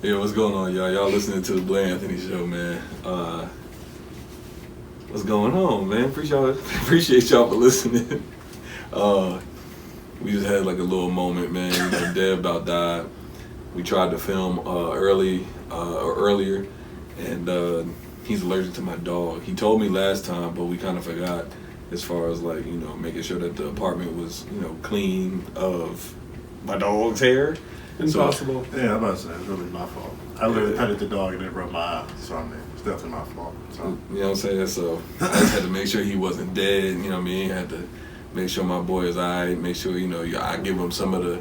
Yeah, what's going on, y'all? Y'all listening to the Blair Anthony Show, man. What's going on, man? Appreciate y'all for listening. We just had like a little moment, man. You know, Dev about died. We tried to film earlier, and he's allergic to my dog. He told me last time, but we kind of forgot as far as like, you know, making sure that the apartment was, you know, clean of my dog's hair. Impossible. So, yeah, I'm about to say, it's really my fault. I literally petted the dog and it rubbed my eye, so I mean, it's definitely my fault. So. You know what I'm saying? So I just had to make sure he wasn't dead, you know what I mean? Had to make sure my boy is all right, make sure, you know, I give him some of the,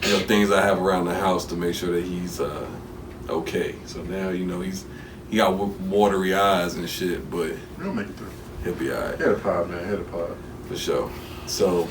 you know, things I have around the house to make sure that he's okay. So now, you know, he got watery eyes and shit, but We'll make it through. he'll be all right. Hit a pod, man. Hit a pod. For sure. So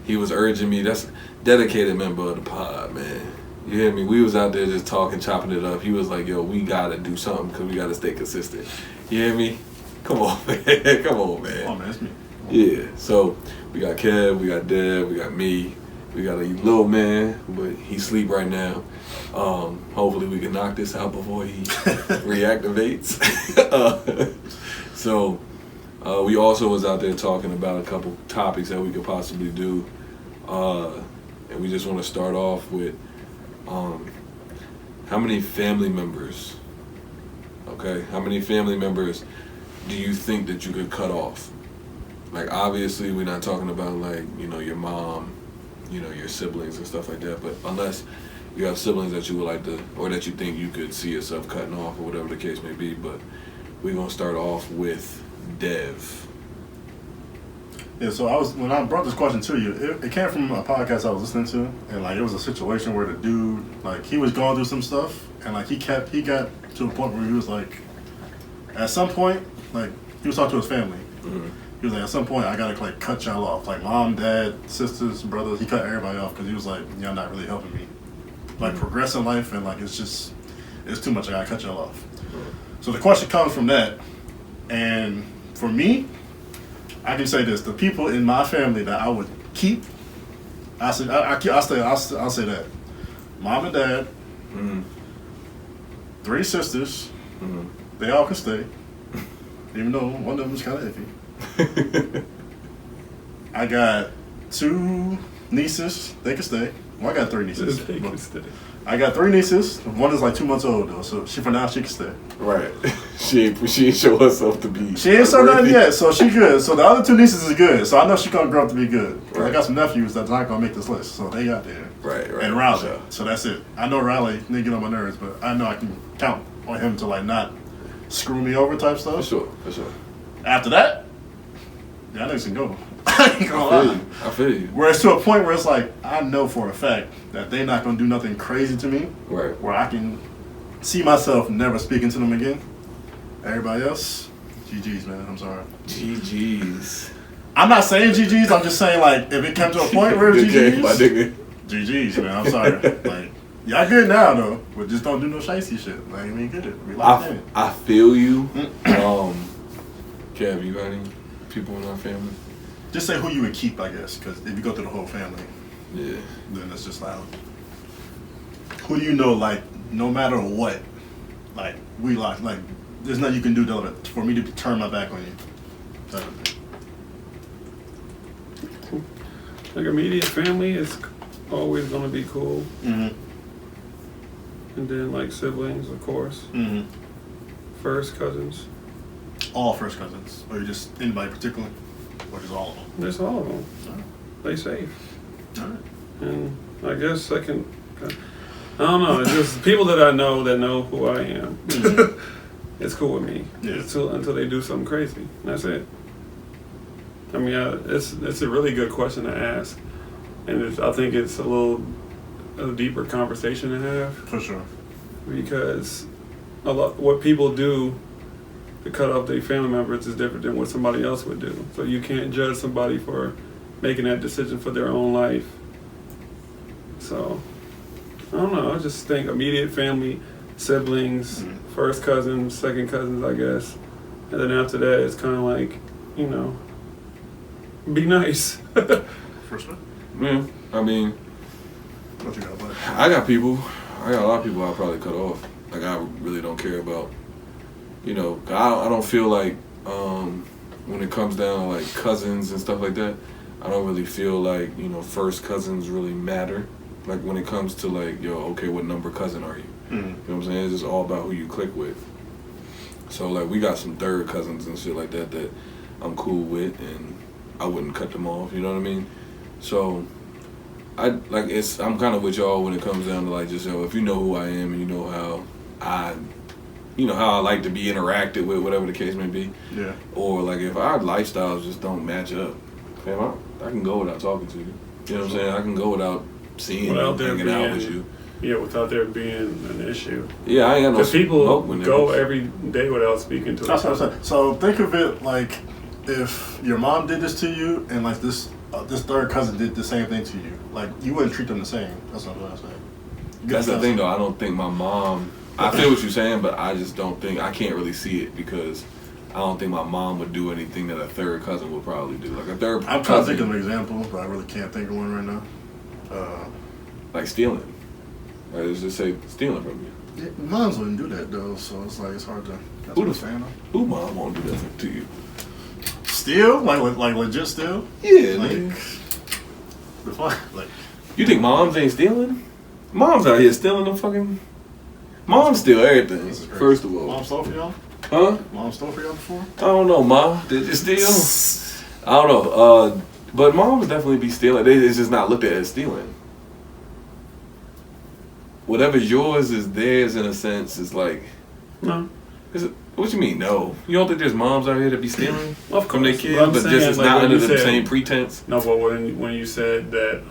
he was urging me. That's a dedicated member of the pod, man. You hear me? We was out there just talking, chopping it up. He was like, yo, we got to do something because we got to stay consistent. You hear me? Come on, man. Come on, man. Come on, man. It's me. Yeah. So we got Kev, we got Dev, we got me. We got a little man, but he sleep right now. Hopefully we can knock this out before he reactivates. So we also was out there talking about a couple topics that we could possibly do. And we just want to start off with how many family members, okay, how many family members do you think that you could cut off? Like, obviously, we're not talking about, like, you know, your mom, you know, your siblings and stuff like that, but unless you have siblings that you would like to, or that you think you could see yourself cutting off or whatever the case may be, but we're going to start off with Dev. Yeah, so when I brought this question to you, it came from a podcast I was listening to, and like it was a situation where the dude, like, he was going through some stuff, and like he got to a point where he was like, at some point, like, he was talking to his family. Mm-hmm. He was like, at some point, I gotta like cut y'all off, like mom, dad, sisters, brothers. He cut everybody off because he was like, y'all not really helping me, like progress in life, and like it's too much. I gotta cut y'all off. So the question comes from that, and for me, I can say this: the people in my family that I would keep, I'll say that, mom and dad, 3 sisters, they all can stay, even though one of them is kind of iffy. I got 2 nieces, they can stay. Well, I got 3 nieces. They can stay. I got 3 nieces. One is like 2 months old though, so she can stay. Right. She ain't show herself to be. She ain't show nothing yet, so she good. So the other 2 nieces is good. So I know she gonna grow up to be good. Right. I got some nephews that's not gonna make this list, so they got there. Right. And Riley. Sure. So that's it. I know Riley didn't get on my nerves, but I know I can count on him to like not screw me over type stuff. For sure. After that, y'all niggas can go. I ain't gonna lie. I feel you. Whereas to a point where it's like, I know for a fact that they're not gonna do nothing crazy to me. Right. Where I can see myself never speaking to them again. Everybody else, GG's, man. I'm sorry. GG's. I'm not saying GG's. I'm just saying, like, if it comes to a point where it's GG's, my nigga. GG's, man. I'm sorry. Like, y'all good now though, but just don't do no shicey shit. Like, I mean, good. We locked in. I feel you. Kev, you got any people in our family? Just say who you would keep, I guess, because if you go through the whole family, yeah, then it's just like, who do you know, like, no matter what, like, we locked, like, there's nothing you can do for me to turn my back on you. Type of thing. Like, immediate family is always gonna be cool. Mm-hmm. And then, like, siblings, of course. Mm-hmm. First cousins. All first cousins, or just anybody particular, or just all of them? Just all of them. All right. They safe. All right. And I guess second, I don't know. It's just people that I know that know who I am. Mm-hmm. It's cool with me. Yeah. Until they do something crazy. And that's it. I mean, it's a really good question to ask, and I think it's a deeper conversation to have. For sure. Because what people do to cut off their family members is different than what somebody else would do. So you can't judge somebody for making that decision for their own life. So I don't know. I just think immediate family, siblings, first cousins, second cousins, I guess, and then after that, it's kind of like, you know, be nice. First one? Yeah, I mean, What you got, Blair? I got a lot of people I'll probably cut off. Like, I really don't care about, I don't feel like, when it comes down to, like, cousins and stuff like that, I don't really feel like, first cousins really matter. Like, when it comes to, like, okay, what number cousin are you? Mm-hmm. You know what I'm saying? It's just all about who you click with. So, like, we got some third cousins and shit like that I'm cool with, and I wouldn't cut them off, you know what I mean? So, I'm kind of with y'all when it comes down to, like, just, if you know who I am and you know how I like to be interacted with, whatever the case may be. Yeah. Or, like, if our lifestyles just don't match up, fam, I can go without talking to you. You know what I'm saying? I can go without seeing you, hanging out with you. Yeah, without there being an issue. Yeah, I ain't got no because people smoke with go niggas. every day without speaking to That's each what I'm other. saying. So think of it like if your mom did this to you, and like this third cousin did the same thing to you. Like you wouldn't treat them the same. That's what I'm trying to say. That's the thing, though. I don't think my mom. I feel what you're saying, but I just don't think I can't really see it because I don't think my mom would do anything that a third cousin would probably do. Like a third. I'm trying to think of an example, but I really can't think of one right now. Like stealing. Like, let's just say stealing from you. Yeah, moms wouldn't do that though, so it's like it's hard to. That's what I'm saying. Who mom won't do that to you? Steal? Like legit steal? Yeah, Like, nigga. the fuck? Like, You think moms ain't stealing? Moms out here stealing them fucking. Moms steal everything. this is crazy. First of all, Mom stole for y'all? huh? Mom stole for y'all before? I don't know, ma. Did you steal? I don't know. But moms definitely be stealing. It's just not looked at as stealing. Whatever's yours is theirs in a sense. It's like, No. what you mean? No, you don't think there's moms out here that be stealing Of from their course. kids, But I'm but saying, just it's like, not when under you the said- same pretense. No, but when you said that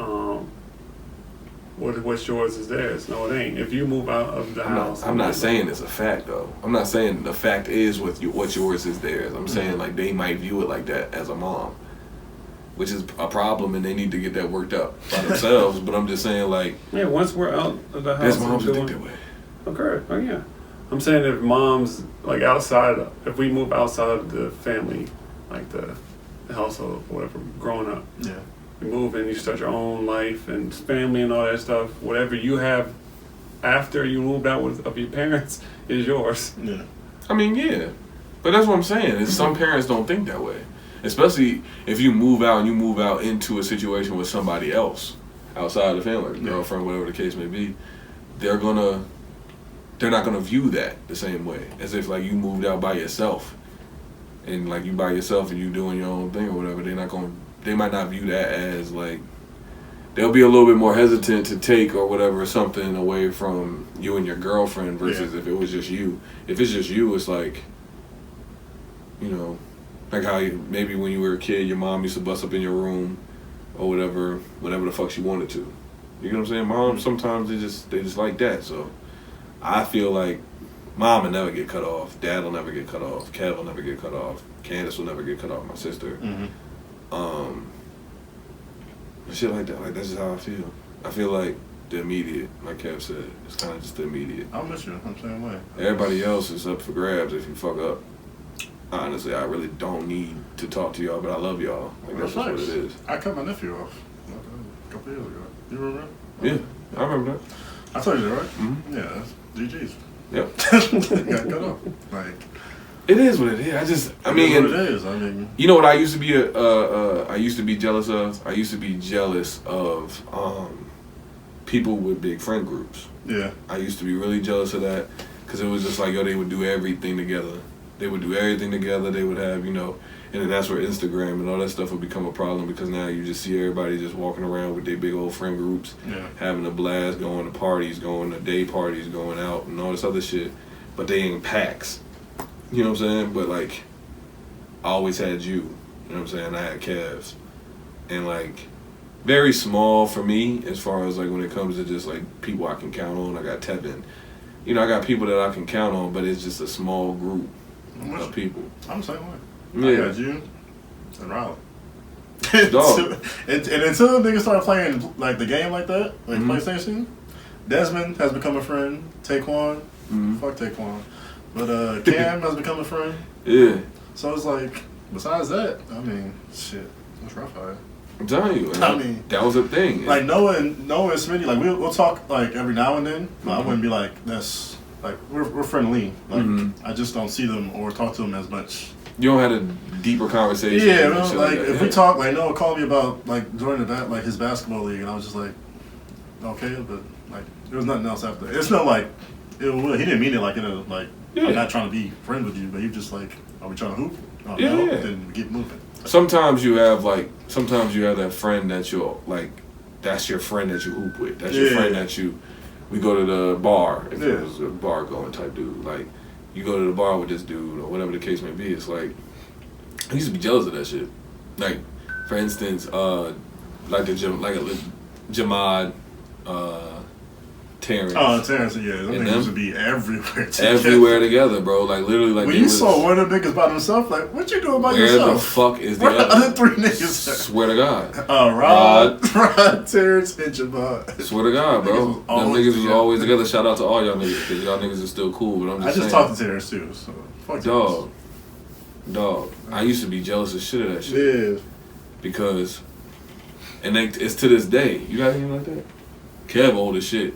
what's yours is theirs. No, it ain't. If you move out of the house, I'm not saying it's a fact though. I'm not saying the fact is what's yours is theirs. I'm saying like they might view it like that as a mom, which is a problem, and they need to get that worked out by themselves. But I'm just saying like, Yeah, once we're out of the house, there's moms who and think doing- that way. Okay. Oh yeah. I'm saying if moms like outside, if we move outside of the family, like the household, whatever, growing up, Yeah. you move and you start your own life and family and all that stuff. Whatever you have after you moved out of your parents is yours. Yeah. I mean, yeah, but that's what I'm saying. Is some parents don't think that way, especially if you move out and you move out into a situation with somebody else outside the family, girlfriend, whatever the case may be. They're not gonna view that the same way as if like you moved out by yourself, and like you by yourself and you doing your own thing or whatever. They might not view that as like. They'll be a little bit more hesitant to take or whatever something away from you and your girlfriend versus if it was just you. If it's just you, it's like, like how maybe when you were a kid, your mom used to bust up in your room or whatever the fuck she wanted to. You know what I'm saying? Moms sometimes they just like that. So I feel like mom will never get cut off. Dad will never get cut off. Kev will never get cut off. Candace will never get cut off. My sister. Mm-hmm. Shit like that. Like that's just how I feel. I feel like the immediate, like Kev said, it's kind of just the immediate. I'm with you. I'm the same way. Everybody else is up for grabs if you fuck up. Honestly, I really don't need to talk to y'all, but I love y'all. Like that's just what it is. I cut my nephew off a couple years ago. You remember that? Yeah, I remember that. I told you that, right? Mm-hmm. Yeah, that's GG's. Yep. Got cut off. Like, It is what it is. I mean, it is what it is. I mean, you know what I used to be I used to be jealous of? I used to be jealous of people with big friend groups. yeah. I used to be really jealous of that because it was just like, they would do everything together. They would do everything together. They would have, and then that's where Instagram and all that stuff would become a problem because now you just see everybody just walking around with their big old friend groups, having a blast, going to parties, going to day parties, going out and all this other shit, but they in packs. You know what I'm saying? But like, I always had you. You know what I'm saying? I had Cavs. And like, very small for me as far as like when it comes to just like people I can count on. I got Tevin. I got people that I can count on, but it's just a small group of people. I'm the same way. Yeah. I got you and Riley. Dog. and until niggas start playing like the game like that, like Mm-hmm. PlayStation, Desmond has become a friend. Taekwon, fuck Taekwon. But Cam has become a friend. Yeah. So it's like, besides that, I mean, shit, it's rough out here. I'm telling you. I mean, that was a thing. Like Noah and Smitty, like we'll talk like every now and then. But I wouldn't be like that's like we're friendly. Like I just don't see them or talk to them as much. You don't have a deeper conversation. Yeah, like if we talk, like Noah called me about like joining like his basketball league, and I was just like, okay, but like there was nothing else after. It's not like he didn't mean it like I'm not trying to be friends with you, but he just like, are we trying to hoop? Oh, no, then keep moving. Sometimes you have that friend that you'll like, that's your friend that you hoop with. That's your friend that we go to the bar if it was a bar going type dude. Like you go to the bar with this dude or whatever the case may be. It's like I used to be jealous of that shit. Like for instance, like a Jamad. Terrence. Oh, Terrence, yeah. Them niggas used to be everywhere together. Everywhere together, bro. Like, literally, like... When you saw one of them niggas by themselves, like, what you doing by yourself? Where the fuck is the other three niggas? Swear to God. Rod, Terrence, and Jabbar. Swear to God, bro. Them niggas was always together. Shout out to all y'all niggas, because y'all niggas are still cool, but I'm just saying. I just talked to Terrence, too, so... Fuck Dog. I used to be jealous of shit of that shit. Yeah. Because... And it's to this day. You got anything like that? Kev old as shit.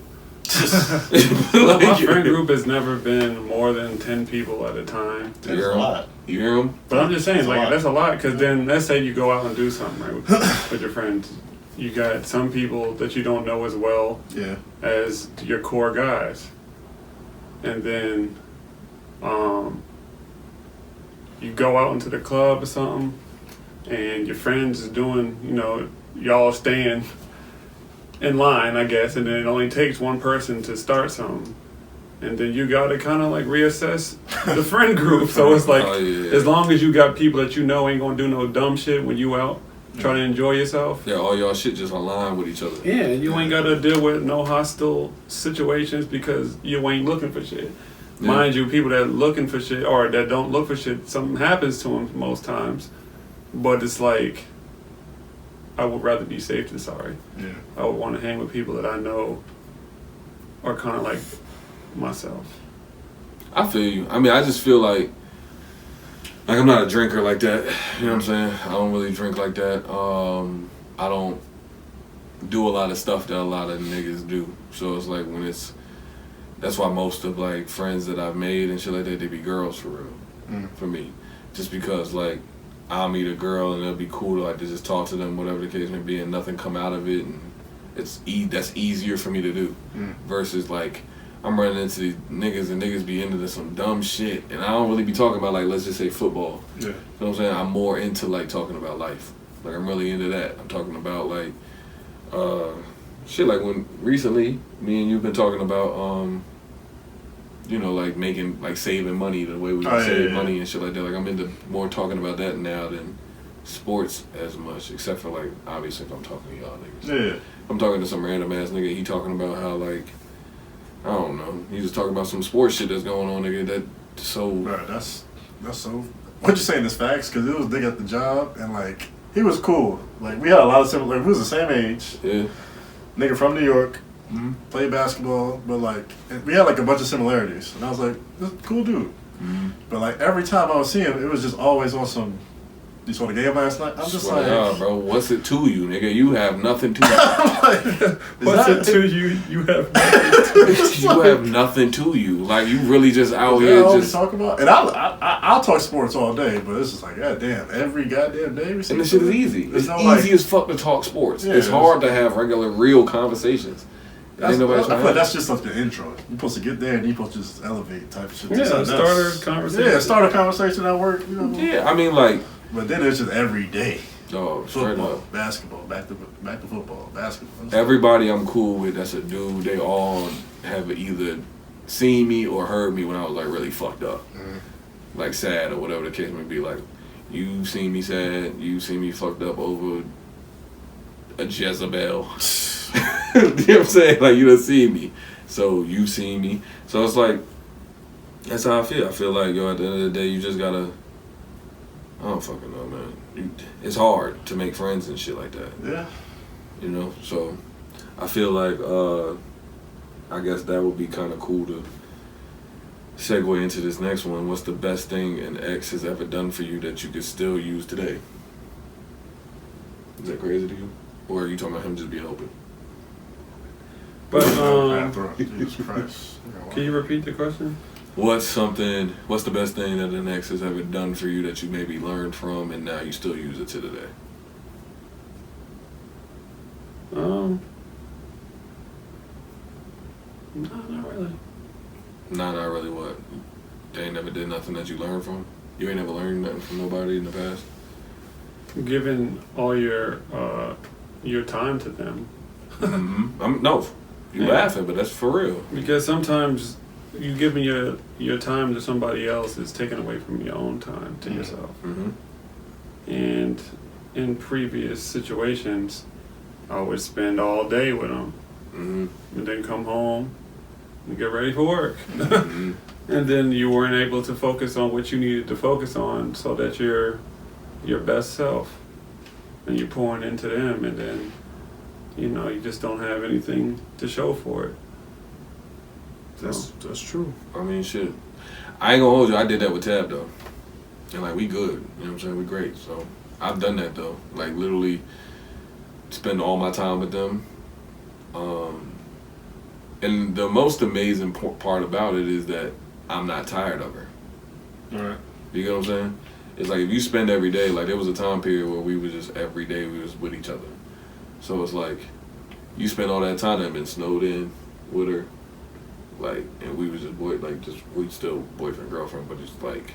Well, my friend group has never been more than 10 people at a time. That's a lot. You hear them? But I'm just saying, like, that's a lot, because then let's say you go out and do something, right, with your friends. You got some people that you don't know as well as your core guys. And then you go out into the club or something, and your friends is doing, y'all staying in line, I guess, and then it only takes one person to start something, and then you gotta kind of like reassess the friend group. So it's like, as long as you got people that ain't gonna do no dumb shit when you out trying to enjoy yourself. Yeah, all y'all shit just align with each other. Yeah, you ain't gotta deal with no hostile situations because you ain't looking for shit. Yeah. Mind you, people that looking for shit or that don't look for shit, something happens to them most times, but it's like, I would rather be safe than sorry. Yeah. I would want to hang with people that I know are kind of like myself. I feel you. I mean, I just feel like I'm not a drinker like that. You know what I'm saying? I don't really drink like that. I don't do a lot of stuff that a lot of niggas do. So it's like that's why most of like friends that I've made and shit like that, they be girls for real. For me. Just because like, I'll meet a girl and it'll be cool to like to just talk to them, whatever the case may be, and nothing come out of it, and that's easier for me to do. Versus like I'm running into these niggas and niggas be into some dumb shit, and I don't really be talking about like, let's just say football. Yeah. You know what I'm saying? I'm more into like talking about life. Like I'm really into that. I'm talking about like shit like when recently me and you've been talking about like making, like saving money the way we save money and shit like that. Like I'm into more talking about that now than sports as much, except for like, obviously if I'm talking to y'all niggas. Yeah. I'm talking to some random ass nigga, he talking about how like, I don't know, he just talking about some sports shit that's going on, nigga, that so... Right, that's so... What you saying is facts, because it was nigga at the job, and like, he was cool. Like, we had a lot of similar, like, we was the same age. Yeah. Nigga from New York. Played basketball, but like we had like a bunch of similarities, and I was like, this is a cool dude. But like every time I would see him, it was just always on some. You saw the game last night. I'm just like, bro, what's it to you, nigga? You have nothing to you. What's it to you? You have nothing to you. You have nothing to you. Like you really just out here just talk about. And I'll talk sports all day, but it's just like, goddamn, every goddamn day we see. And this shit is easy. It's easy as fuck to talk sports. Yeah, it's hard to have regular, real conversations. I feel like that's just like the intro. You're supposed to get there and you're supposed to just elevate type of shit. Yeah, start a conversation. Yeah, start a conversation at work. Yeah, I mean like. But then it's just every day. Oh, football, basketball, back to football, basketball. Everybody I'm cool with that's a dude, they all have either seen me or heard me when I was like really fucked up. Like sad or whatever the case may be. Like, you seen me sad, you seen me fucked up over a Jezebel. You know what I'm saying? Like, you done seen me. So, you seen me. So, it's like, that's how I feel. I feel like, at the end of the day, you just gotta, I don't fucking know, man. It's hard to make friends and shit like that. Yeah. You know? So, I feel like, I guess that would be kind of cool to segue into this next one. What's the best thing an ex has ever done for you that you could still use today? Is that crazy to you? Or are you talking about him just being open? But Jesus Christ. can you repeat the question? What's the best thing that an ex has ever done for you that you maybe learned from and now you still use it to today? No, not really. Nah, not really what? They ain't never did nothing that you learned from? You ain't never learned nothing from nobody in the past? Giving all your time to them. Mm-hmm. You Yeah. laughing, but that's for real. Because sometimes you giving your time to somebody else is taken away from your own time to yourself. Mm-hmm. And in previous situations, I would spend all day with them, Mm-hmm. and then come home and get ready for work. Mm-hmm. And then you weren't able to focus on what you needed to focus on so that you're your best self. And you're pouring into them, and then, you just don't have anything to show for it. That's true. I mean, shit. I ain't gonna hold you. I did that with Tab, though. And, like, we good. You know what I'm saying? We great. So, I've done that, though. Like, literally spend all my time with them. And the most amazing part about it is that I'm not tired of her. All right. You get what I'm saying? It's like if you spend every day, like there was a time period where we was just every day we was with each other. So it's like you spend all that time that been snowed in with her, like, and we was just we still boyfriend girlfriend, but it's like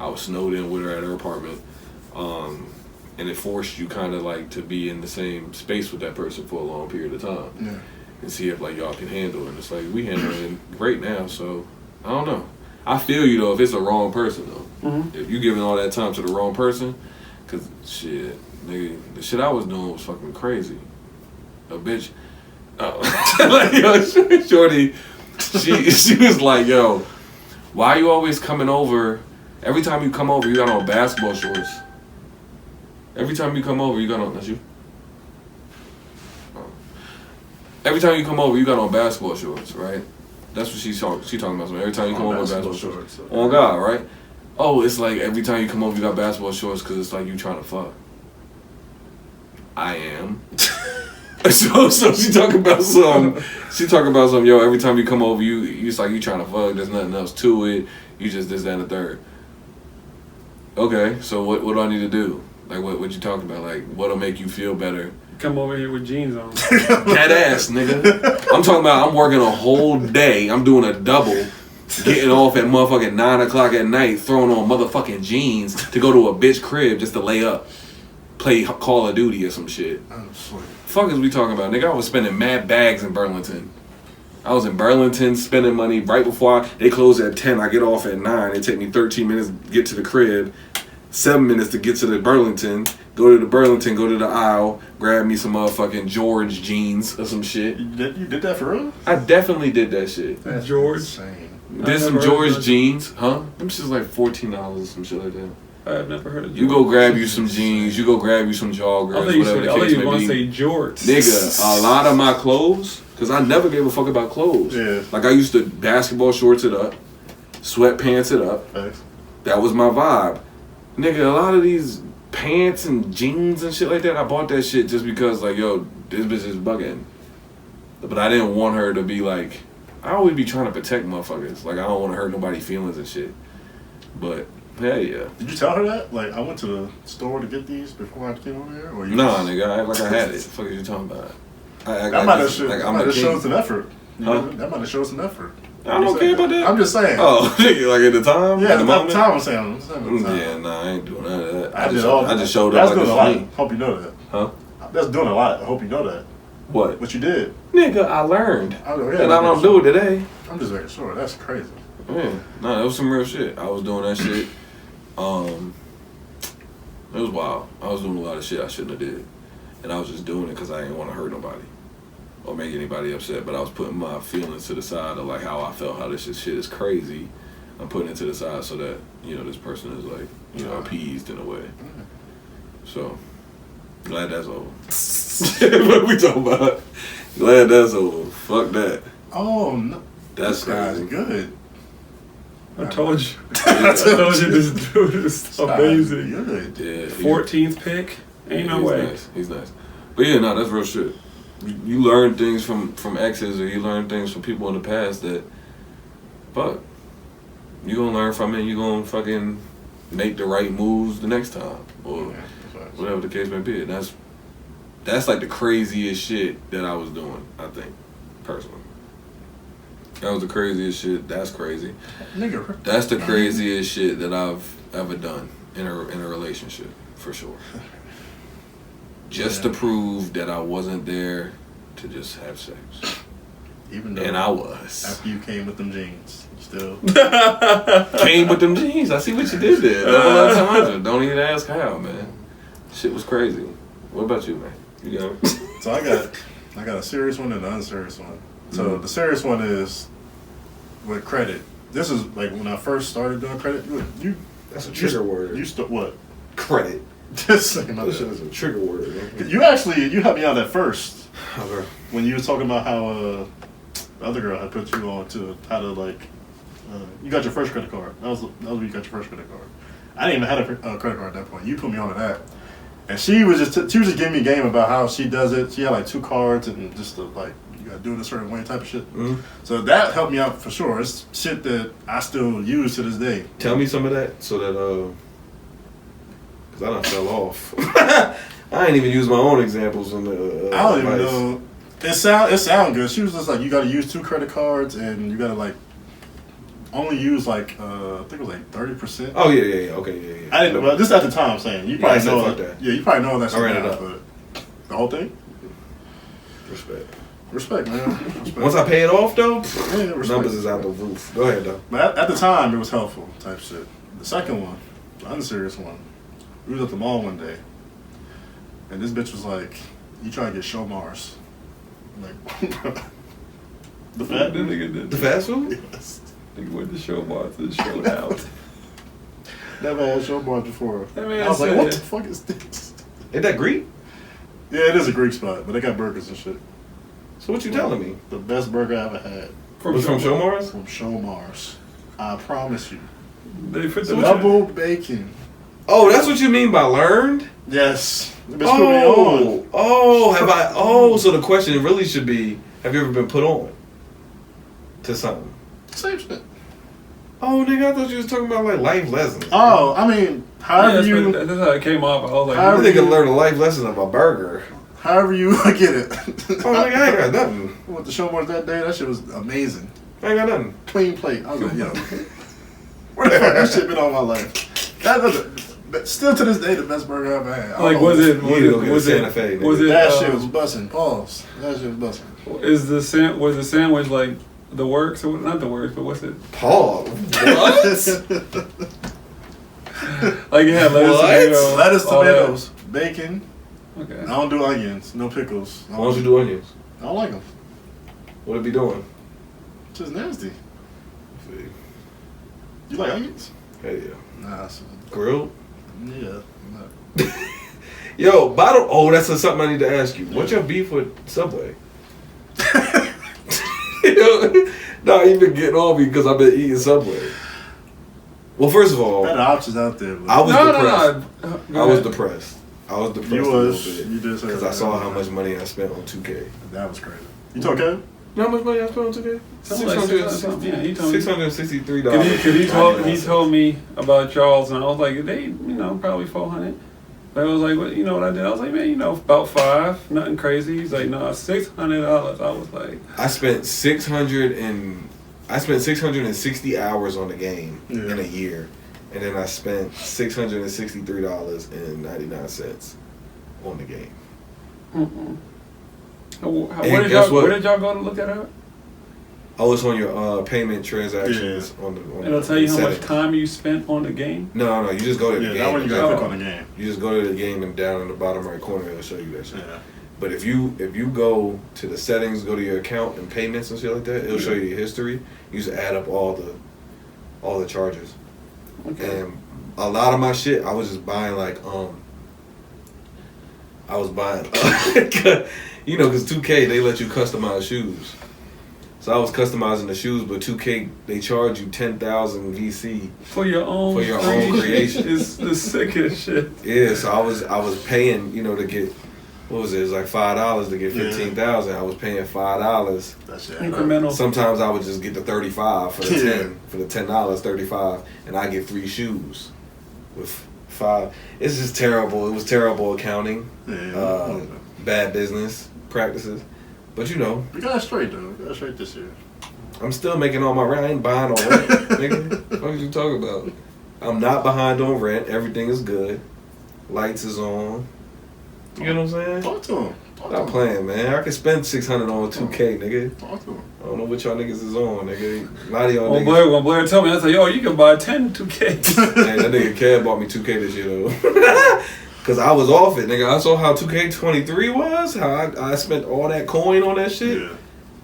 I was snowed in with her at her apartment, and it forced you kind of like to be in the same space with that person for a long period of time, Yeah. and see if like y'all can handle it. And it's like we handling it great now, so I don't know. I feel you though if it's the wrong person though. Mm-hmm. If you giving all that time to the wrong person, cause shit, nigga, the shit I was doing was fucking crazy. A bitch, like yo, shorty, she was like, yo, why you always coming over? Every time you come over, you got on basketball shorts. Every time you come over, you got on. That's you. Every time you come over, you got on basketball shorts, right? That's what she talking about. So every time you come over, basketball shorts. On God, right? Oh, it's like every time you come over, you got basketball shorts because it's like you trying to fuck. I am. so she talking about some. She talking about some. Yo, every time you come over, it's like you trying to fuck. There's nothing else to it. You just this, that, and the third. Okay, so what do I need to do? Like what you talking about? Like what'll make you feel better? Come over here with jeans on. That ass, nigga. I'm talking about I'm working a whole day. I'm doing a double. Getting off at motherfucking 9 o'clock at night, throwing on motherfucking jeans to go to a bitch crib just to lay up. Play Call of Duty or some shit. Fuck is we talking about? Nigga, I was spending mad bags in Burlington. I was in Burlington spending money right before they close at 10. I get off at 9. It take me 13 minutes to get to the crib. 7 minutes to get to the Burlington. Go to the Burlington, go to the aisle, grab me some motherfucking George jeans or some shit. You did that for real? I definitely did that shit. That's George? insane. Did some George jeans, huh? Them shit's like $14 or some shit like that. I've never heard of George. You go grab you some jeans, you go grab you some joggers, whatever the case may want to be. say jorts. Nigga, a lot of my clothes, because I never gave a fuck about clothes. Yeah. Like I used to basketball shorts it up, sweatpants it up. Thanks. That was my vibe. Nigga, a lot of these pants and jeans and shit like that, I bought that shit just because like, yo, this bitch is bugging. But I didn't want her to be like, I always be trying to protect motherfuckers. Like I don't want to hurt nobody's feelings and shit. But hell yeah. Did you tell her that? Like, I went to the store to get these before I came over here? Or you Nah, nigga, I act like I had it. What the fuck are you talking about? That might have shown some effort. Huh? That might have shown some effort. I don't care about that. I'm just saying. Oh, like at the time? Yeah, at the moment? time I'm saying. Yeah, nah, I ain't doing none of that. I just showed that's up like doing it's a lot. me. Hope you know that. Huh? That's doing a lot. I hope you know that. What? What you did. Nigga, I learned. Yeah, and I don't do it today. I'm just making sure. That's crazy. Yeah. Nah, that was some real shit. I was doing that shit. It was wild. I was doing a lot of shit I shouldn't have did. And I was just doing it because I didn't want to hurt nobody. Or make anybody upset, but I was putting my feelings to the side of like how I felt, how this shit is crazy. I'm putting it to the side so that, this person is like, appeased in a way. So, glad that's over. What we talking about? Glad that's over. Fuck that. Oh, no. That's this guy's crazy. good. I told you. I told you this dude is amazing. Good. Yeah. 14th pick Ain't no he's way. Nice. He's nice. But yeah, no, that's real shit. You learn things from exes, or you learn things from people in the past that, fuck, you gonna learn from it. And you gonna fucking make the right moves the next time, or whatever the case may be. And that's like the craziest shit that I was doing. I think, personally. That was the craziest shit. That's crazy. Nigga. That's the craziest shit that I've ever done in a relationship, for sure. Just to prove that I wasn't there to just have sex. Even though, and I was. After you came with them jeans, you still came with them jeans. I see what you did there. Don't even ask how, man. Shit was crazy. What about you, man? You got it. So I got a serious one and an unserious one. So the serious one is with credit. This is like when I first started doing credit. That's a trigger word. What? Credit. Just saying about This that. is a trigger word. Man. You helped me out at first Okay. when you were talking about how the other girl had put you on to how to like you got your first credit card. That was when you got your first credit card. I didn't even have a credit card at that point. You put me on to that, and she was just giving me a game about how she does it. She had like 2 cards and just like you gotta do it a certain way type of shit. Mm-hmm. So that helped me out for sure. It's shit that I still use to this day. Tell me some of that so that because I done fell off. I ain't even use my own examples in the. I don't even know. It sound good. She was just like, you gotta use 2 credit cards and you gotta like only use like I think it was like 30%. Oh yeah, okay, yeah. I didn't. Well, this is at the time saying you probably I said know fuck that. Yeah, you probably know that shit I ran it now, up. but the whole thing. Respect, man. Respect. Once I pay it off though, Yeah, respect. numbers is out the roof. Go ahead though. But at the time, it was helpful type shit. The second one, the unserious one, we was at the mall one day, and this bitch was like, "You trying to get show Mars?" I'm like, the fat The nigga did. The fast food? Yes. Nigga went to show bar to the show out. Never had show Mars before. That man I was like, said- "What the fuck is this?" Ain't that Greek? Yeah, it is a Greek spot, but they got burgers and shit. So what you telling me? The best burger I ever had Was from Show Mars? from Show Mars. I promise you. They put the Double bacon. Oh, that's what you mean by learned? Yes. The bitch put me on. So the question really should be, have you ever been put on to something? Same shit. Oh, nigga, I thought you was talking about like life lessons. Oh, I mean, however you that's how it came off. I was like, I However- think I learned a life lesson of a burger. get it. Oh, nigga, I ain't got nothing. I went to Show Mars that day. That shit was amazing. I ain't got nothing. Clean plate. I was like, yo, where the fuck this shit been all my life? But still to this day, the best burger I ever had. I like don't know. was it You need to go get was a it Santa Fe, nigga. was it That shit was busting. Pause. That shit was busting. was the sandwich like the works or not the works, but what's it? Paul. What? Like it had lettuce, What? tomato, Lettuce, all that. tomatoes, bacon. Okay. I don't do onions. No pickles. Why don't you do onions? I don't like them. What it be doing? It's just nasty. See. You like onions? Hey, yeah. Nah, it's, Grilled? yeah. Yo, bottle. Oh, that's something I need to ask you. What's your beef with Subway? No, you've been getting on me because I've been eating Subway. Well, first of all, Better options out there. But I was depressed. No. I was depressed. I was depressed You a was. little bit You did say because I saw how much money I spent on 2K. That was crazy. You told Kevin? You know how much money I spent on 2K? Something like something, yeah, he told me. $663. Cause he told me about Charles, and I was like, they, probably 400. But I was like, what, what I did? I was like, man, about 5, nothing crazy. He's like, no, $600. I was like, I spent 660 hours on the game in a year, and then I spent $663.99 on the game. where did y'all go to look that up? Oh, it's on your payment transactions on the. It'll tell you how much settings. time you spent on the game. No, you just go to the Yeah, game. that one you gotta Oh. click on the game. You just go to the game and down in the bottom right corner it'll show you that shit. Yeah. But if you go to the settings, go to your account and payments and shit like that, it'll show you your history. You just add up all the charges. Okay. And a lot of my shit, I was just buying because 2K they let you customize shoes. So So I was customizing the shoes, but 2K they charge you 10,000 VC For your own creation. It's the sickest shit. Yeah, so I was paying, to get, what was it? It was like $5 to get 15,000. I was paying $5. That's it. Incremental. Sometimes I would just get the 35 for the Yeah. 10 for the $10, 35, and I get 3 shoes with 5. It's just terrible. It was terrible accounting, bad business practices. But we got it straight though. We got it straight this year. I'm still making all my rent. I ain't behind on rent, nigga. What are you talking about? I'm not behind on rent. Everything is good. Lights is on. You get what I'm saying? Talk to him. Stop playing, man. I can spend $600 on 2K, nigga. Talk to him. I don't know what y'all niggas is on, nigga. A lot of y'all When niggas. When Blair told me, I said, yo, you can buy 10 2K. Hey, that nigga Kev bought me 2K this year though. Cause I was off it, nigga. I saw how 2K23 was, how I spent all that coin on that shit. Yeah.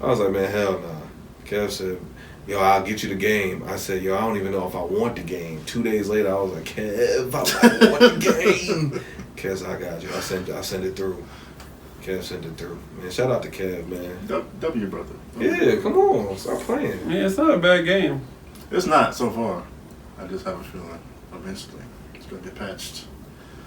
I was like, man, hell nah. Kev said, yo, I'll get you the game. I said, yo, I don't even know if I want the game. 2 days later, I was like, Kev, I want the game. Kev said, I got you. I sent it through. Kev sent it through. Man, shout out to Kev, man. W brother. Yeah, come on, stop playing. Yeah, it's not a bad game. It's not so far. I just have a feeling eventually it's gonna get patched.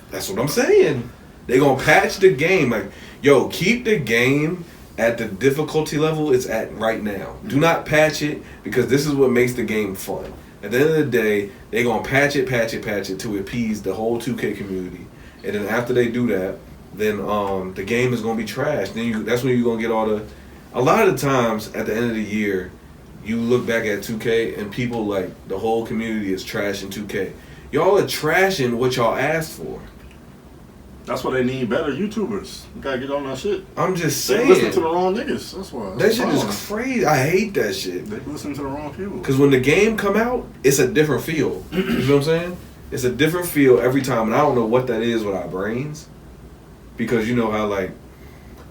That's what I'm saying. They gonna patch the game. Like, yo, keep the game at the difficulty level it's at right now. Do not patch it because this is what makes the game fun. At the end of the day, they gonna patch it to appease the whole 2K community. And then after they do that, then the game is gonna be trashed. Then that's when you're gonna get all the. A lot of the times at the end of the year, you look back at 2K and people like the whole community is trashing 2K. Y'all are trashing what y'all asked for. That's why they need better YouTubers. You gotta get on that shit. I'm just They saying. listen to the wrong niggas. That's why. That shit is crazy. I hate that shit. They listen to the wrong people. Because when the game come out, it's a different feel. You know what I'm saying? It's a different feel every time, and I don't know what that is with our brains. Because you know how like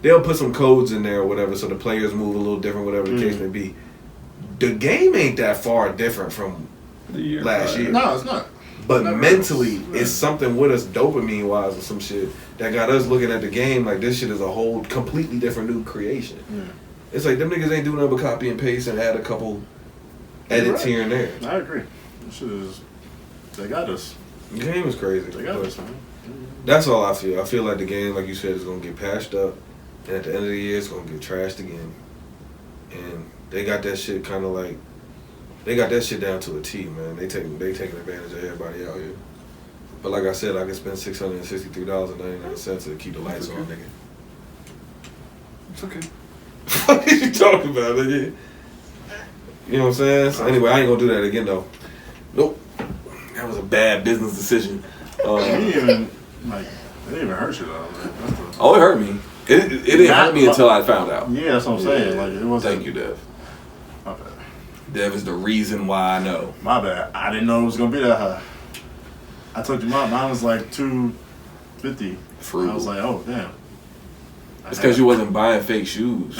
they'll put some codes in there or whatever, so the players move a little different, whatever the case may be. The game ain't that far different from The year last prior. year. No, it's not. But Never mentally, is. it's something with us dopamine wise or some shit that got us looking at the game like this shit is a whole completely different new creation. Yeah. It's like them niggas ain't doing nothing but copy and paste and add a couple edits here and there. I agree. This shit is. They got us. The game is crazy. They got but us, man. that's all I feel. I feel like the game, like you said, is gonna get patched up, and at the end of the year, it's gonna get trashed again. And they got that shit kind of like. They got that shit down to a T, man. They taking advantage of everybody out here. But like I said, I can spend $663.99 to keep the lights on, nigga. It's okay. What are you talking about, nigga? You know what I'm saying? So anyway, I ain't gonna do that again though. Nope. That was a bad business decision. It didn't even hurt you though. Man. Oh, it hurt me. It didn't hurt me until I found out. Yeah, that's what I'm saying. Like it wasn't. Thank you, Dev. My bad. Dev is the reason why I know. My bad. I didn't know it was gonna be that high. I told you mine was like $250. Frugal. I was like, oh damn. It's because you wasn't buying fake shoes.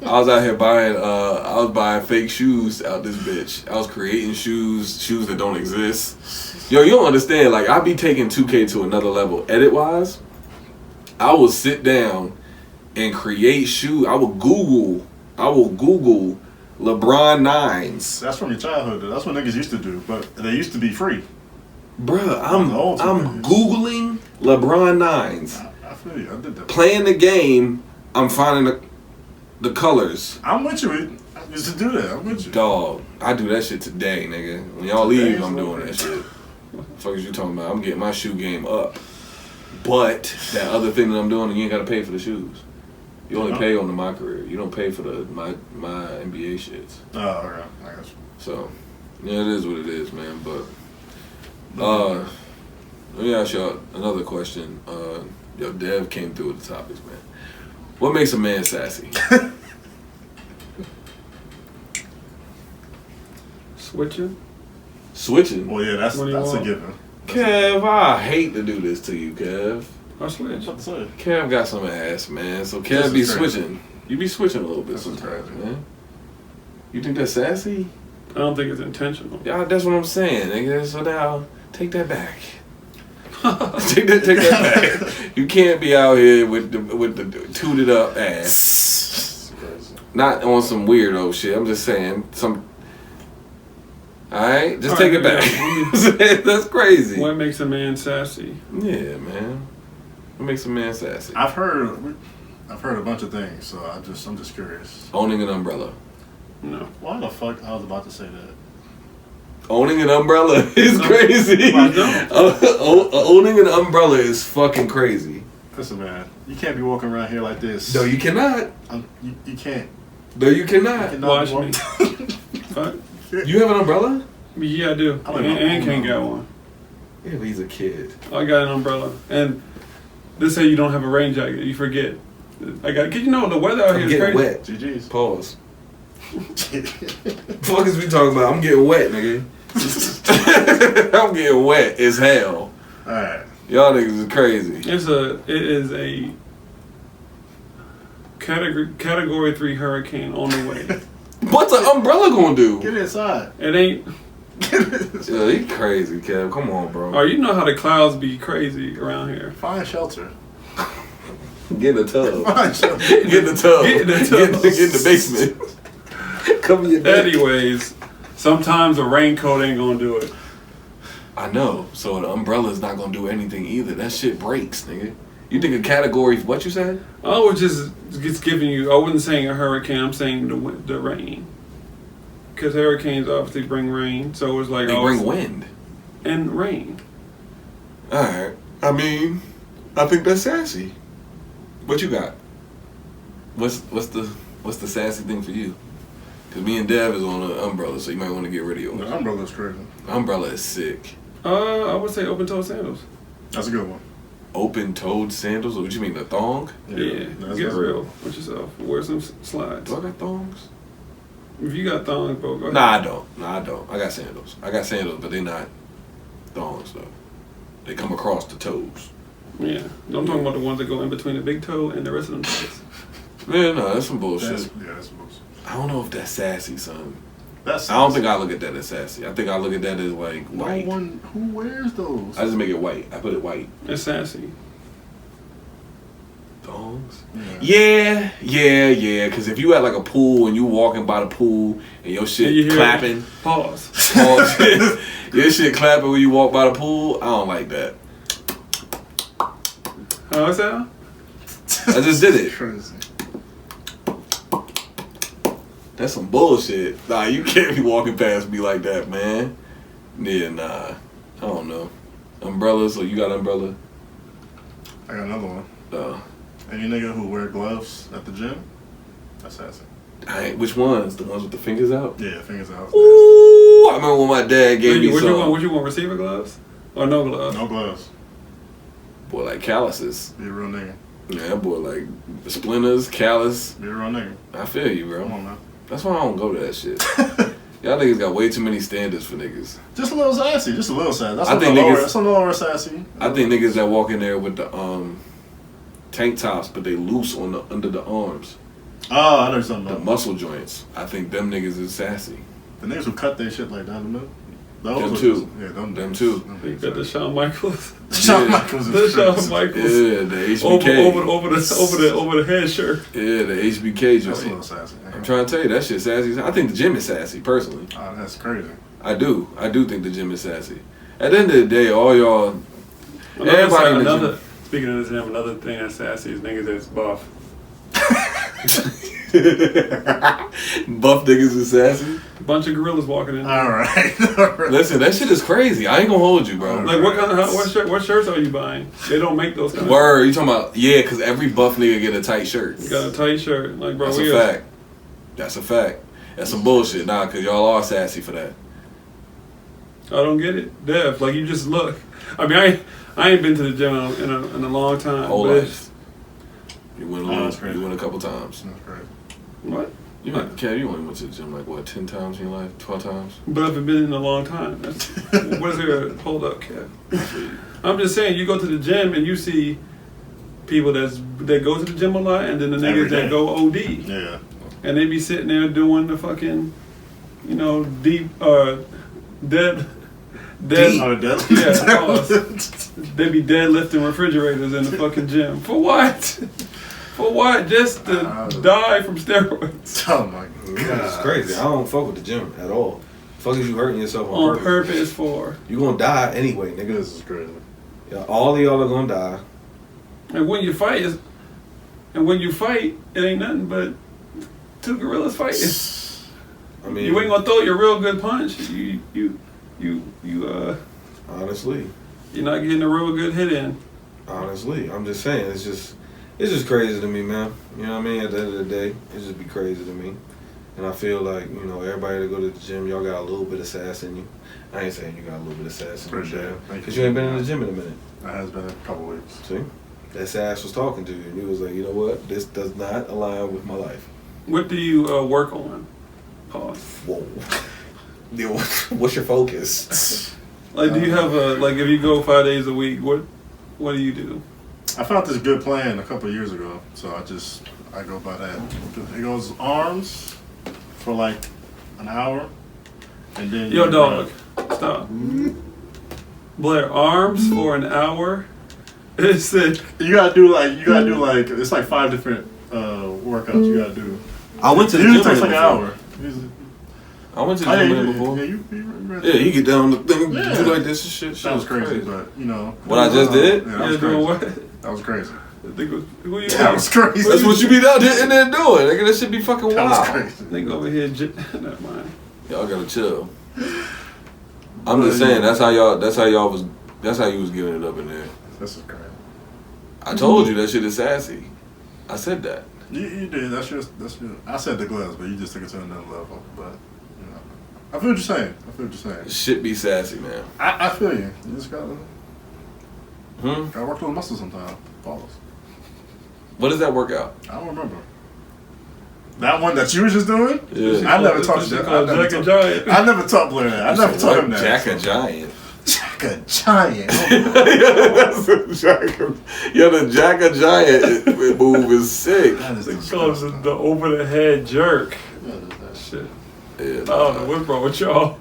I was out here buying. I was buying fake shoes out this bitch. I was creating shoes that don't exist. Yo, you don't understand. Like I be taking 2K to another level. Edit wise, I will sit down and create shoes. I will Google LeBron 9s. That's from your childhood. Though. That's what niggas used to do, but they used to be free. Bruh, On the old I'm 2Ks. Googling LeBron 9s. I feel you. I did that. Playing the game, I'm finding the colors. I'm with you. I used to do that. I'm with you. Dog, I do that shit today, nigga. When y'all Today leave, is I'm doing that shit. What the fuck is you talking about? I'm getting my shoe game up. But that other thing that I'm doing, you ain't gotta pay for the shoes. You only pay on my career. You don't pay for my NBA shits. Oh, okay. I got you. So, yeah, it is what it is, man. But let me ask y'all another question. Yo, Dev came through with the topics, man. What makes a man sassy? Switching? Switching. Well, yeah, that's What do you a want? given. Kev, I hate to do this to you, Kev. I switch. What's up? Kev got some ass, man. So This Kev be is crazy. switching. You be switching a little bit This is sometimes, crazy. man. You think that's sassy? I don't think it's intentional. Yeah, that's what I'm saying, nigga. So now, take that back. take that back. You can't be out here with the tooted up ass. not on some weirdo shit. I'm just saying some. All right, just take it back. That's crazy. What makes a man sassy? Yeah, man. What makes a man sassy? I've heard a bunch of things, so I'm just curious. Owning an umbrella. No. Why the fuck I was about to say that? Owning an umbrella is crazy. Owning an umbrella is fucking crazy. Listen, man, you can't be walking around here like this. No, you cannot. You can't. No, you cannot. Watch me. What? You have an umbrella? Yeah, I do. And can't get one. Yeah, but he's a kid. I got an umbrella. And they say you don't have a rain jacket. You forget. Cause you know the weather out here is getting crazy. wet. GG's. Pause. Fuck is we talking about? I'm getting wet, nigga. I'm getting wet as hell. Alright. Y'all niggas is crazy. It is a category 3 hurricane on the way. What's an umbrella gonna do? Get inside. It ain't. Yeah, he crazy, Kev. Come on, bro. Oh, you know how the clouds be crazy around here. Find shelter. Get in the tub. Find shelter. Get in the tub. Get in the tub. Get in the basement. Cover your neck. Anyways, sometimes a raincoat ain't gonna do it. I know. So an umbrella's not gonna do anything either. That shit breaks, nigga. You think a category? What you said? I was just giving you. I wasn't saying a hurricane. I'm saying the rain. Because hurricanes obviously bring rain, so it's like They bring wind and rain. All right. I mean, I think that's sassy. What you got? What's the sassy thing for you? Because me and Dev is on an umbrella, so you might want to get rid of yours. The umbrella's crazy. Umbrella is sick. I would say open-toed sandals. That's a good one. Open-toed sandals? What you mean, the thong? Yeah, that's get good. real with yourself. Wear some slides. Do I got thongs? If you got thongs, bro, go ahead. Nah, I don't. I got sandals. But they're not thongs, though. They come across the toes. Yeah, I'm talking about the ones that go in between the big toe and the rest of them toes. Yeah, no, that's some bullshit. That's bullshit. I don't know if that's sassy, son. That's I don't think I look at that as sassy. I think I look at that as like no white. one who wears those. I just make it white. I put it white. It's sassy. Thongs? Yeah. Yeah. Because if you at like a pool and you walking by the pool and your shit And you hear clapping, Pause. your shit clapping when you walk by the pool, I don't like that. How is that? I just did it. Crazy. That's some bullshit. Nah, you can't be walking past me like that, man. Yeah, nah. I don't know. Umbrellas, or you got an umbrella? I got another one. Any nigga who wear gloves at the gym, that's sassy. Which ones? The ones with the fingers out? Yeah, fingers out. Ooh, I remember when my dad gave me some. What you want, receiver gloves? Or no gloves? No gloves. Boy, like calluses. Be a real nigga. Yeah, that boy, like splinters, callus. Be a real nigga. I feel you, bro. Come on, man. That's why I don't go to that shit. Y'all niggas got way too many standards for niggas. Just a little sassy. Just a little sassy. That's I a think little lower. niggas- That's a little lower sassy. I think niggas that walk in there with the tank tops, but they loose on the under the arms, Oh, I know something the about muscle joints. I think them niggas is sassy. the niggas who cut their shit like down the middle. Those Them are too. just- yeah, Them too. You got the Shawn Michaels. Shawn Yeah. Michaels The is Shawn crazy. Michaels. Yeah, the HBK. Over the head shirt. Yeah, the HBK That's a little joint. sassy. I'm trying to tell you, that shit sassy. I think the gym is sassy, personally. Oh, that's crazy. I do think the gym is sassy. At the end of the day, all y'all, everybody in the gym. Speaking of the gym, another thing that's sassy is niggas that's buff. Buff niggas is sassy. Bunch of gorillas walking in. All right. Listen, that shit is crazy. I ain't gonna hold you, bro. Like what shirts are you buying? They don't make those kind Word, you talking about? Yeah, because every buff nigga get a tight shirt. You got a tight shirt, like bro. That's a fact. That's a fact. That's some bullshit. Nah, because y'all are sassy for that. I don't get it, Dev. Like you just look. I mean, I ain't been to the gym in a long time. Whole but life. You went a Oh, little, that's crazy. you went a couple times. That's crazy. What? You Kev, you only went to the gym like what, 10 times in your life? 12 times? But I haven't been in a long time. That's, what is there? Hold up, Kev. I'm just saying, you go to the gym and you see people that go to the gym a lot, and then the Every niggas that day. go OD, Yeah. and they be sitting there doing the fucking, deep, dead. Oh, deadlift. Yeah, pause. They be deadlifting refrigerators in the fucking gym. For what? For what? Just to die from steroids. Oh my god. It's crazy. I don't fuck with the gym at all. Fuck is you hurting yourself On purpose for. You gonna die anyway, nigga. This is crazy. Yeah, all of y'all are gonna die. And when you fight, it ain't nothing but two gorillas fighting. I mean, You ain't gonna throw your real good punch. honestly, You're not getting a real good hit in. honestly, I'm just saying, it's just crazy to me, man. You know what I mean? At the end of the day, it just be crazy to me. And I feel like, you know, everybody that go to the gym, y'all got a little bit of sass in you. I ain't saying you got a little bit of sass in you, Appreciate it. Thank because you. you ain't been in the gym in a minute. That has been a couple weeks. See? That sass was talking to you, and you was like, you know what? This does not align with my life. What do you work on? Pause. Whoa. Yo, what's your focus? Like, do you have if you go 5 days a week, what do you do? I found this good plan a couple of years ago, so I go by that. It goes arms for like an hour, and then Yo, dog, stop. Blair, arms for an hour? It's sick. You gotta do like it's like 5 different workouts you gotta do. I went to It the usually gym takes like an before. hour. I went to the gym before. Yeah, Yeah, he get down the thing, Yeah. do like this and shit. Shit That was crazy, but you know What I just did? Yeah, that Yeah, was doing crazy. what? That was crazy. Who you That was crazy. That's what you be out there in there doing. Nigga, that shit be fucking That was wild. crazy. Nigga over here, never mind. Y'all gotta chill. I'm just saying, that's how you was giving it up in there. This is crazy. I told you that shit is sassy. I said that. You did. That's your. I said the gloves, but you just took it to another level. But you know, I feel what you're saying. Shit be sassy, man. I feel you. You just gotta Hmm? work those muscles sometimes. Pause. What does that work out? I don't remember. That one that you were just doing? Yeah. I never taught you that. I never taught Blair that. I never taught him that. Jack a giant. Jack a giant. The Jack a giant move is sick. That is It calls it the over the head jerk. That shit. Yeah, I don't know what's wrong with y'all.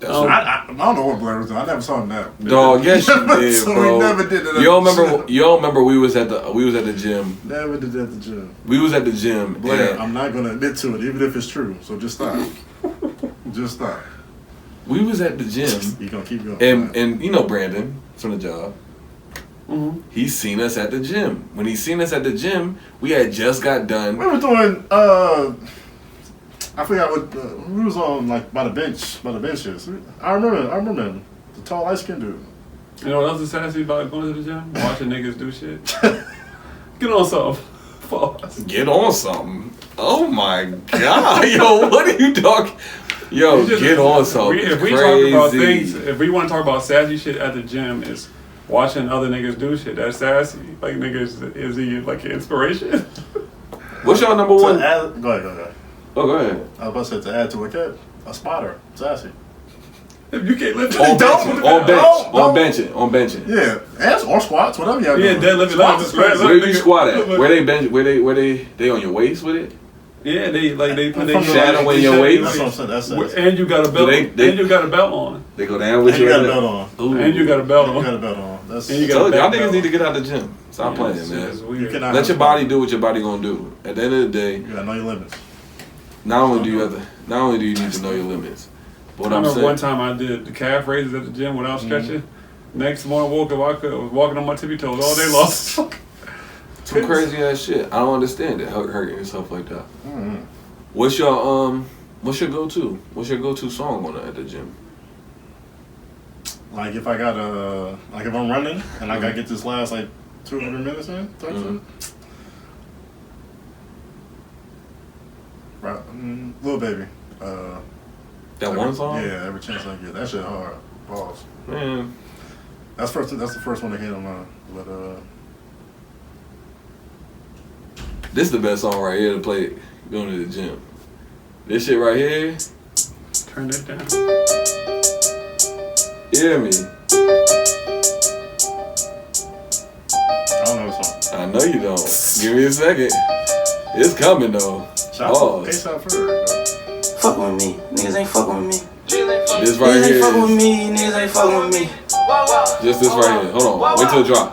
I don't know what Blair was doing. I never saw him that. Dog, yes you did, So bro. we never did that. You don't remember we was at the gym. Never did that at the gym. We was at the gym. Blair, and I'm not gonna admit to it, even if it's true. So just stop. Just stop. we was at the gym. You gonna keep going. And you know Brandon from the job. Mm-hmm. He's seen us at the gym. When he seen us at the gym, we had just got done. we were doing. I forgot what we was on, like by the benches. I remember him. The tall, light skinned dude. You know what else is sassy about going to the gym? Watching niggas do shit. Get on something. Pause. Get on something. Oh my god, yo, what are you talking? Yo, get on something. If we Crazy. talk about things, if we want to talk about sassy shit at the gym, is watching other niggas do shit. That's sassy. Like niggas, is he like an inspiration? What's your number one? Go ahead. Oh, go ahead. I was about to say to add to it, a spotter, sassy. If you can't lift On it, benching, on benching. Yeah, or squats, whatever y'all Yeah, doing. deadlift, Squats is crazy. Where you squat at? Where they bench? Where they on your waist with it? Yeah, they put From their the shadow in your waist? That's what I'm saying. That's it. And you got a belt. they- and you got a belt on. They go down with And you got a belt on. Ooh. And you got a belt You on. got a belt on. That's And you got- Told you, y'all belt niggas on. need to get out the gym. Stop playing, It's man. weird. You cannot Let your body do what your body gonna do. At the end of the day, You gotta know your limits. not only do you need to know your limits, but what I I'm remember saying. one time I did the calf raises at the gym without stretching. Next morning I woke up, I was walking on my tippy toes all day long. Some crazy ass shit. I don't understand it. Hurting yourself like that. Mm-hmm. What's your go-to? What's your go-to song on at the gym? Like if I got if I'm running and I gotta get this last like 200 minutes in, type shit. Right, Lil Baby. That one song? Yeah, every chance I get. That shit hard. Pause. Man, That's the first one that hit on mine. But this is the best song right here to play going to the gym. This shit right here. Turn it down. You hear me? I don't know the song. I know you don't. Give me a second. It's coming though. Shout out Pause. to K-Stop first. Fuck with me, niggas ain't fucking with me. This right Niggas ain't fucking with here. me, niggas ain't fucking with me. Just this right here. Hold on. Wait till it drop.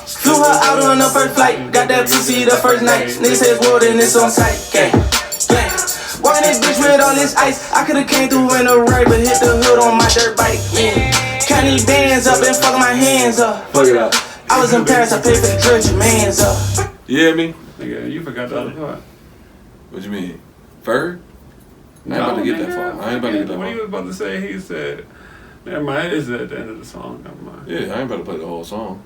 Flew flew her out on the first flight. Got that pussy the first night. Niggas says water and it's on tight. Gang, gang. Walking this bitch with all this ice. I could've came through in a right, but hit the hood on my dirt bike. Yeah. Count these bands up and fuck my hands up. Fuck it up. I was in Paris, I paid for the drugs, your man's up. You hear me? Nigga, you forgot the other part. What you mean? Ferg? I ain't about to get that far. I ain't about to get that What he far. was about to say, he said, never mind, it's at the end of the song. Never mind. Yeah, I ain't about to play the whole song.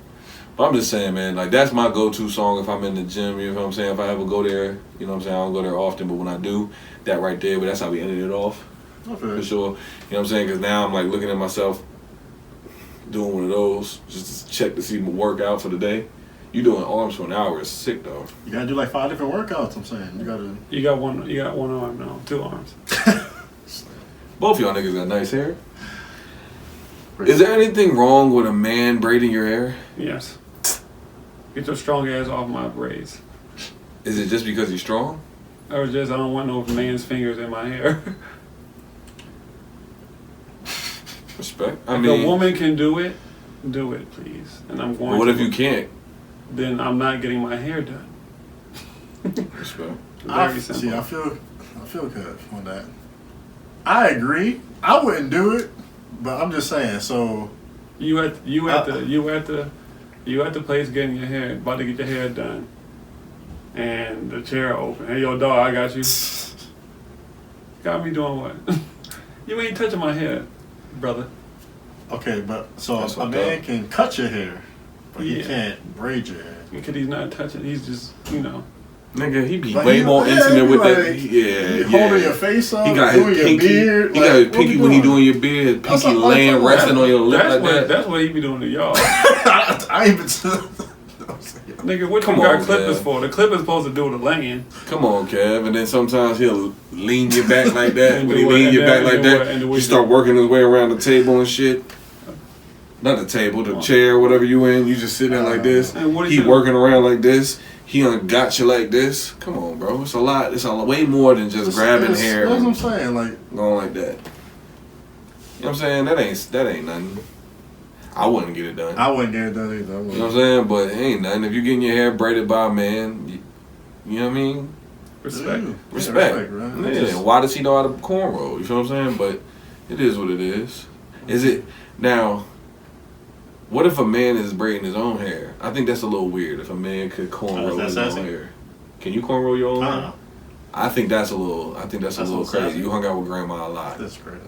But I'm just saying, man, like, that's my go-to song if I'm in the gym, you know what I'm saying? If I ever go there, you know what I'm saying? I don't go there often, but when I do, that right there, but that's how we ended it off. Okay. For sure. You know what I'm saying? Because now I'm, like, looking at myself doing one of those just to check to see my workout for the day. You doing arms for an hour is sick, though. You gotta do like 5 different workouts. I'm saying You got one arm now, 2 arms. Both y'all niggas got nice hair. Is there anything wrong with a man braiding your hair? Yes. Get your strong ass off my braids. Is it just because he's strong? I don't want no man's fingers in my hair. Respect. If a woman can do it, please. And I'm going. But what to. if you can't? Then I'm not getting my hair done. Respect. Very simple. See, I feel good on that. I agree. I wouldn't do it, but I'm just saying. So you at the place getting your hair, about to get your hair done, and the chair open. Hey, yo, dog, I got you. Got me doing what? You ain't touching my hair, brother. okay, but so That's a man can cut your hair, but he Yeah. can't braid your hair. Because he's not touching. He's just, Nigga, he be But way more intimate with like, that. Yeah, holding your face up, He got doing his your pinky. beard. He got his like, pinky what when he you doing your beard. His That's pinky what I'm laying, talking resting about. on your lip like that. That's what he be doing to y'all. I ain't even. Nigga, what Come you got on, clippers Kev. for? The clipper's supposed to do the laying. Come on, Kev. And then sometimes he'll lean your back like that. And When do he what- lean and your then- back like and do what- that, and do you what start you- working his way around the table and shit. Not the table, the chair, whatever you in. You just sitting there like this. And what do He you do? working around like this. He done got you like this. Come on, bro. It's a lot. It's a way more than just grabbing hair That's what I'm and saying. Like, going like that. You know what I'm saying? That ain't nothing. I wouldn't get it done. I wouldn't get it done either. You know what I'm saying? But it ain't nothing. If you getting your hair braided by a man, you know what I mean? Respect. Respect. right? Yeah. Why does he know how to cornrow? You feel what I'm saying? But it is what it is. Is it now? What if a man is braiding his own hair? I think that's a little weird. If a man could cornrow That's his own sassy. hair, can you cornrow your own hair? I think that's a little. I think that's a That's little a little crazy. You hung out with grandma a lot. That's crazy.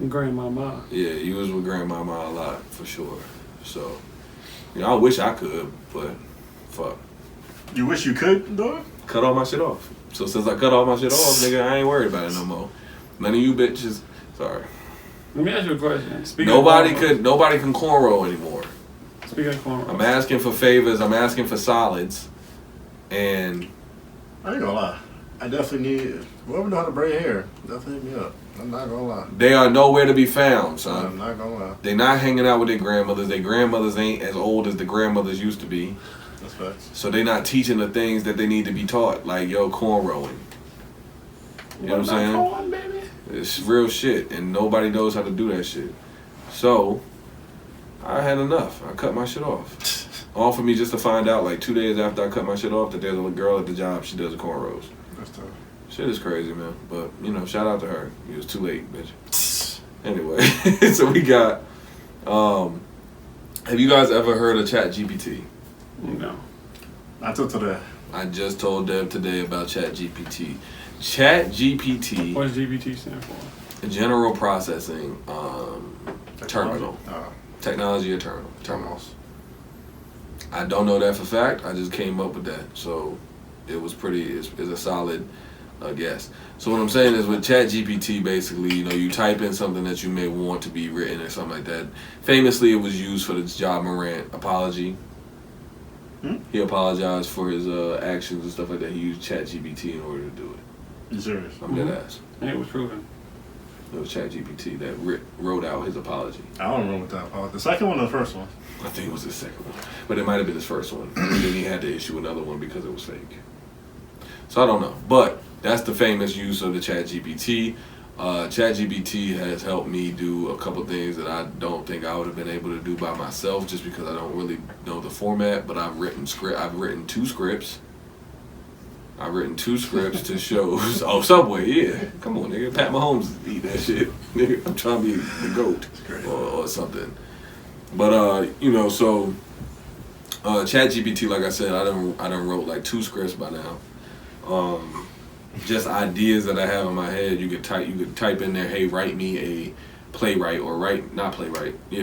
Grandmama. Yeah, you was with grandmama a lot for sure. So, you know, I wish I could, but fuck. You wish you could do it? Cut all my shit off. So since I cut all my shit off, nigga, I ain't worried about it no more. None of you bitches. Sorry. Let me ask you a question. Nobody can cornrow anymore. Speaking of cornrows. I'm asking for favors. I'm asking for solids, and I ain't gonna lie. I definitely need whoever know how to braid hair. Definitely hit me up. I'm not gonna lie. they are nowhere to be found, I'm son. not gonna lie. They not hanging out with their grandmothers. Their grandmothers ain't as old as the grandmothers used to be. That's facts. So they not teaching the things that they need to be taught, like cornrowing. You know what I'm saying? It's real shit, and nobody knows how to do that shit. So I had enough. I cut my shit off. All for me just to find out, like 2 days after I cut my shit off, that there's a girl at the job. She does the cornrows. That's tough. Shit is crazy, man. But you know, shout out to her. It was too late, bitch. Anyway, so we got. Have you guys ever heard of ChatGPT? No. Not till today. I just told Dev today about ChatGPT. ChatGPT, What does GPT stand for? General Processing Terminal. Oh. Technology terminals. I don't know that for fact. I just came up with that. So it was it's a solid guess. So what I'm saying is with ChatGPT, basically, you know, you type in something that you may want to be written or something like that. Famously, it was used for the Ja Morant apology. He apologized for his actions and stuff like that. He used ChatGPT in order to do it. You serious? I'm dead ass. And it was proven. It was ChatGPT that wrote out his apology. I don't remember what that apology. The second one or the first one? I think it was his second one, but it might have been his first one. And then he had to issue another one because it was fake. So I don't know, but that's the famous use of the ChatGPT. ChatGPT has helped me do a couple things that I don't think I would have been able to do by myself, just because I don't really know the format. But I've written two scripts. I've written 2 scripts to shows. Oh, Subway, yeah. Come on, nigga. Pat Mahomes eat that shit. Nigga, I'm trying to be the GOAT or something. But so ChatGPT, like I said, I done wrote like 2 scripts by now. Just ideas that I have in my head. You could type in there, hey, write me a playwright or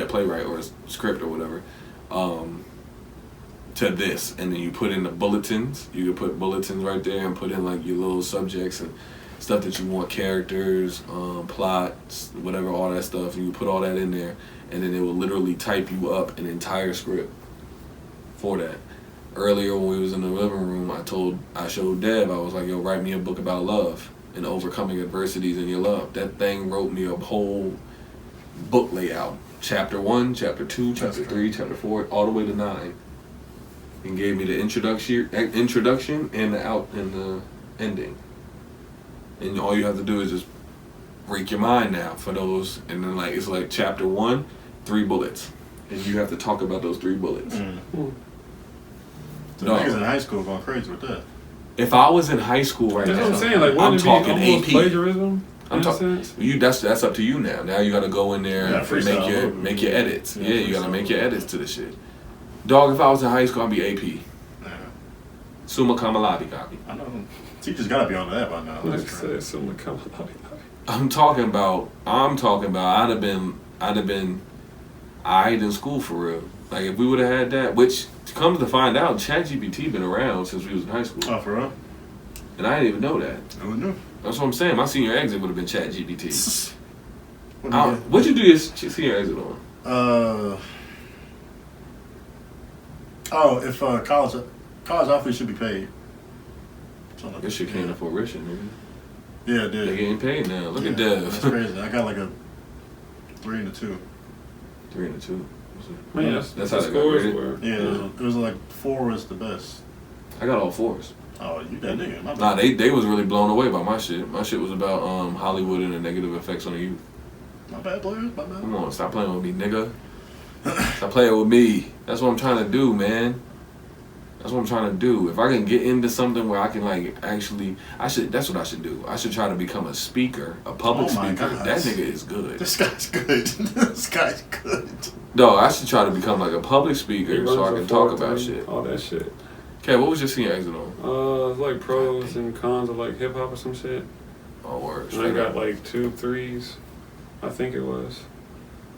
playwright or a script or whatever. To this, and then you put in the bulletins. You could put bulletins right there and put in like your little subjects and stuff that you want, characters, plots, whatever, all that stuff. And you put all that in there, and then it will literally type you up an entire script for that. Earlier when we was in the living room, I showed Dev, I was like, yo, write me a book about love and overcoming adversities in your love. That thing wrote me a whole book layout. Chapter 1, chapter 2, chapter 3, chapter 4, all the way to 9. And gave me the introduction and the ending. And all you have to do is just break your mind now for those, and then it's like chapter 1, 3 bullets, and you have to talk about those 3 bullets. So niggas in high school going crazy with that. If I was in high school right That's now, what I'm saying. Like, I'm talking AP plagiarism. I'm talking. That's up to you now. Now you got to go in there and make your edits. Yeah, you got to make your edits to the shit. Dog, if I was in high school, I'd be AP. Yeah. Summa cum laude copy. I know. Teachers gotta be on that by now. Summa cum laude. I'm talking about. I'd have been in school for real. Like if we would have had that, which comes to find out, ChatGPT been around since we was in high school. Oh, for real? And I didn't even know that. I wouldn't know. That's what I'm saying. My senior exit would have been ChatGPT. What'd you do your senior exit on? If college athletes should be paid. This shit came to fruition, nigga. Yeah, it did. They getting paid now. Look at Dev. That's crazy. I got like a 3 and a 2. 3 and a 2. Man, that's how the they scores got were. Yeah, it was like 4 was the best. I got all 4s. Oh, you that nigga. My Nah, they was really blown away by my shit. My shit was about Hollywood and the negative effects on the youth. My bad, players. My bad. Come on, stop playing with me, nigga. Stop playing with me. That's what I'm trying to do, man. That's what I'm trying to do. If I can get into something where I can that's what I should do. I should try to become a speaker, a public speaker. God. That nigga is good. This guy's good. This guy's good. Dog, I should try to become like a public speaker so I can talk about shit. All that shit. Okay, what was your senior exit on? It's like pros and cons of like hip hop or some shit. Oh, word. And I got like 2 3s, I think it was.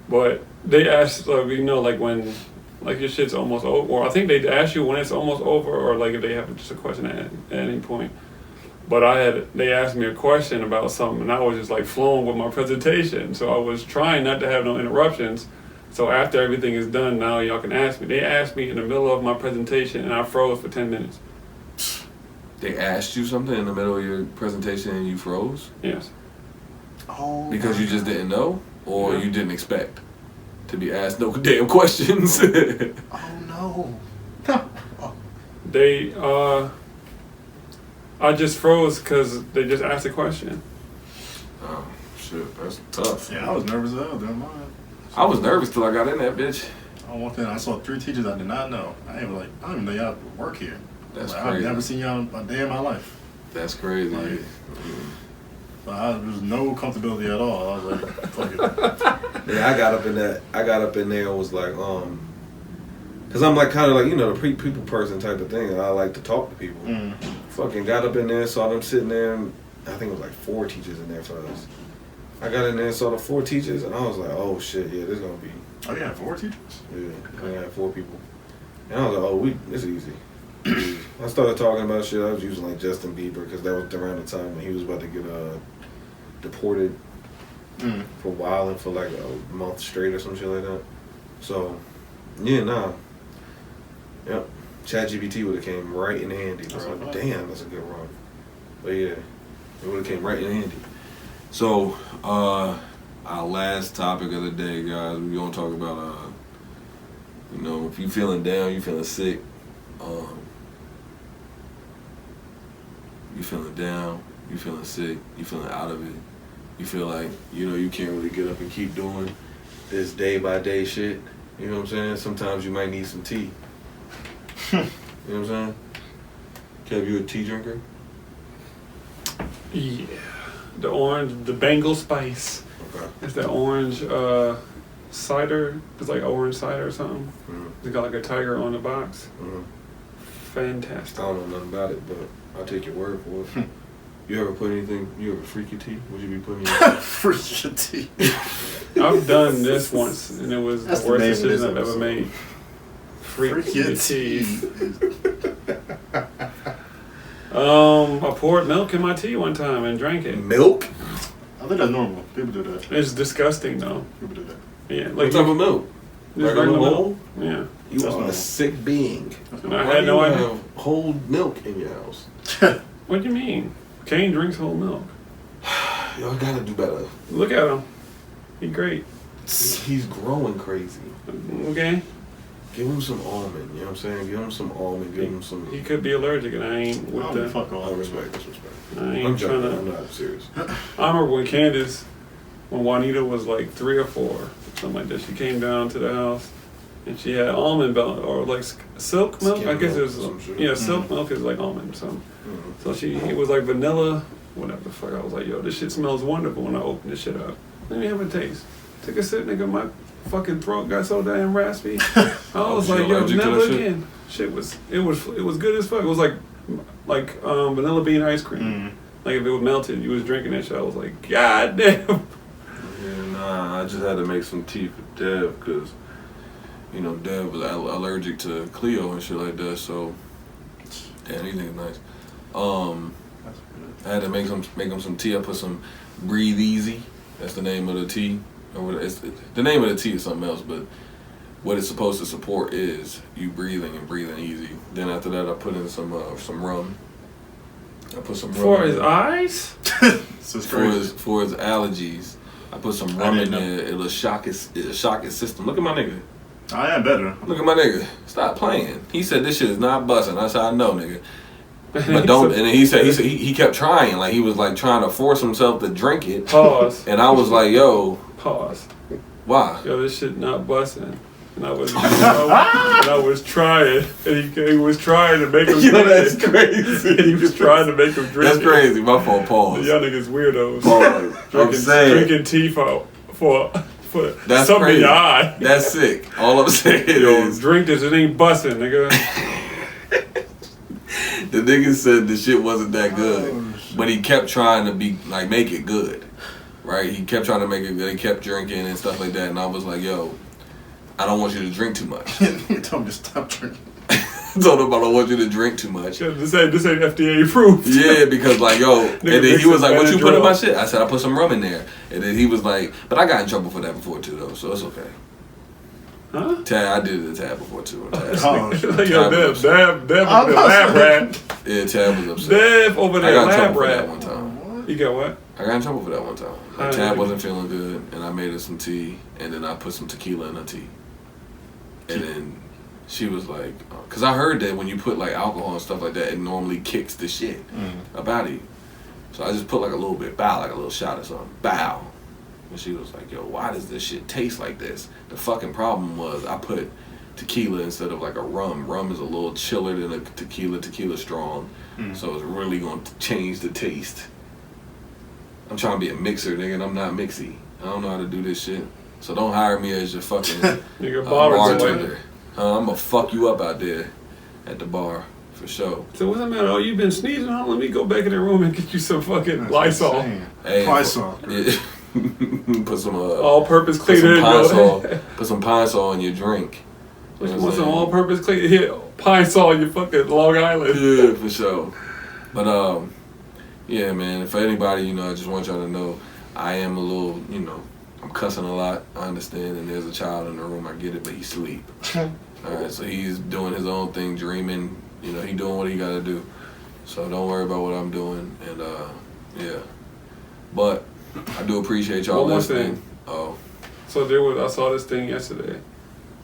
But they asked, like when, like your shit's almost over, or I think they ask you when it's almost over, or like if they have just a question at any point. But they asked me a question about something, and I was just like flowing with my presentation. So I was trying not to have no interruptions. So after everything is done, now y'all can ask me. They asked me in the middle of my presentation, and I froze for 10 minutes. They asked you something in the middle of your presentation and you froze? Yes. Oh. Because you just didn't know? Or you didn't expect to be asked no damn questions? Oh, no. They, I just froze because they just asked a question. Oh, shit. That's tough. Yeah, I was nervous as hell during mine. I was nervous till I got in that bitch. I walked in, I saw 3 teachers I did not know. I don't even know y'all work here. That's I've crazy. never seen y'all a day in my life. That's crazy. Like, there was no comfortability at all. I was like, fuck it. Yeah, I got up in there and was like, cause I'm like kind of like the people person type of thing. And I like to talk to people. Fucking got up in there, saw them sitting there, and I think it was like 4 teachers in there for us. I got in there and saw the 4 teachers, and I was like, oh shit, yeah, this is gonna be. Oh, you had 4 teachers? Yeah, I had 4 people, and I was like, oh, this is easy. I started talking about shit. I was using like Justin Bieber because that was around the time when he was about to get deported for wilding for like a month straight or some shit like that. So, yeah, yep. ChatGPT would have came right in handy, bro. Damn, that's a good run. But yeah, it would have came right in handy. So, our last topic of the day, guys, we're gonna talk about if you feeling down, you feeling sick. You feeling down, you feeling sick, you feeling out of it, you feel like, you can't really get up and keep doing this day by day shit. You know what I'm saying? Sometimes you might need some tea. You know what I'm saying? Kev, you a tea drinker? Yeah. The Bengal spice. Okay. It's that orange cider. It's like orange cider or something. Mm-hmm. It's got like a tiger on the box. Mm-hmm. Fantastic. I don't know nothing about it, but I'll take your word for it. You ever put anything, you ever freaky tea? Would you be putting in Freaky tea. I've done this once, and it was That's the worst the name of this decision I've ever episode. made. Freaky tea. I poured milk in my tea one time and drank it. Milk? I think that's normal. People do that. It's disgusting though. People do that. Yeah, what like type of milk? just Regular regular milk? milk. Yeah. You That's are normal. a sick being. And I Why had do no you idea. have whole milk in your house? What do you mean? Kane drinks whole milk. Y'all gotta do better. Look at him. He's great. He's growing crazy. Okay. Give him some almond, you know what I'm saying? Give him some almond, give him some... He could be allergic, and I ain't I with don't the. fuck I all. respect, respect. I I'm ain't trying joking, I'm to. not serious. I remember when Candace, when Juanita was like 3 or 4, something like that. She came down to the house, and she had almond milk or like silk milk. I Skim guess it milk was or some shit. yeah, silk milk is like almond or something. Mhm. So it was like vanilla, whatever the fuck. I was like, yo, this shit smells wonderful when I opened this shit up. Let me have a taste. Took a sip, nigga. My fucking throat got so damn raspy. I was she like, yo, allergic to never that shit? again. It was good as fuck. It was like vanilla bean ice cream. Mm. Like if it was melted, you was drinking that shit. I was like, God damn. Yeah, nah, I just had to make some tea for Dev because, Dev was allergic to Cleo and shit like that, so, damn, these niggas nice. That's good. I had to make him some tea. I put some Breathe Easy. That's the name of the tea. The name of the tea is something else, but what it's supposed to support is you breathing easy. Then after that, I put in some rum. I put some rum For in his there. eyes? So it's for crazy. his allergies. I put some rum in there. It'll shock his system. Look at my nigga. I am better. Look at my nigga. Stop playing. He said this shit is not busting. I said I know, nigga. But don't. And then he said he kept trying. Like he was like trying to force himself to drink it. Pause. And I was like, yo, Pause. why? Yo, this shit not busting. And I was trying, and he was trying to make him drink it. crazy. And he was trying to make him drink That's it. crazy. My fault. Pause. Y'all niggas weirdos. Pause. I'm saying Drinking tea for that's something crazy. in your eye. That's sick. All I'm saying Yo, is drink this, it ain't busting, nigga. the nigga said the shit wasn't that good, Oh, shit. but he kept trying to make it good, right? He kept trying to make it good. He kept drinking and stuff like that, and I was like, yo, I don't want you to drink too much. You told me to stop drinking. I told him I don't want you to drink too much. This ain't FDA approved. Yeah, because like, yo, and then mix he was some like, what you put in my Benadryl. shit? I said, I put some rum in there. And then he was like, but I got in trouble for that before too, though, so it's okay. Huh? Tad, I did it to Tad before too. Tad. Oh, shit. Like, yo, Tab Dev I'm over there, not lab saying- rat. Yeah, Tad was upset. Dev over I there, got in lab trouble for that rat. one time. You got what? I got in trouble for that one time. How Like, did Tab you- wasn't feeling good, and I made her some tea, and then I put some tequila in her tea. And then she was like, because I heard that when you put like alcohol and stuff like that, it normally kicks the shit about you. So I just put like a little bit, like a little shot or something, bow. And she was like, yo, why does this shit taste like this? The fucking problem was I put tequila instead of like a rum. Rum is a little chiller than a tequila. Tequila's strong. So it's really going to change the taste. I'm trying to be a mixer, nigga, and I'm not mixy. I don't know how to do this shit. So don't hire me as your fucking Nigga, bartender. bartender. I'm gonna fuck you up out there at the bar, for sure. So what's the matter? Oh, you been sneezing? Huh? Let me go back in the room and get you some fucking That's Lysol. insane. Hey, Lysol. Yeah. Put some All-purpose put some cleaner. Pine Sol. What Put some Pine Sol in your drink. you know want what I'm some saying? all-purpose cleaner? Here, Pine Sol, you fucking Long Island. Yeah, for sure. But yeah, man. For anybody, I just want y'all to know, I am a little, I'm cussing a lot. I understand, and there's a child in the room. I get it, but he's asleep. All right, so he's doing his own thing, dreaming. He doing what he got to do. So don't worry about what I'm doing. And yeah, but I do appreciate y'all One more listening. thing. Oh, So I saw this thing yesterday.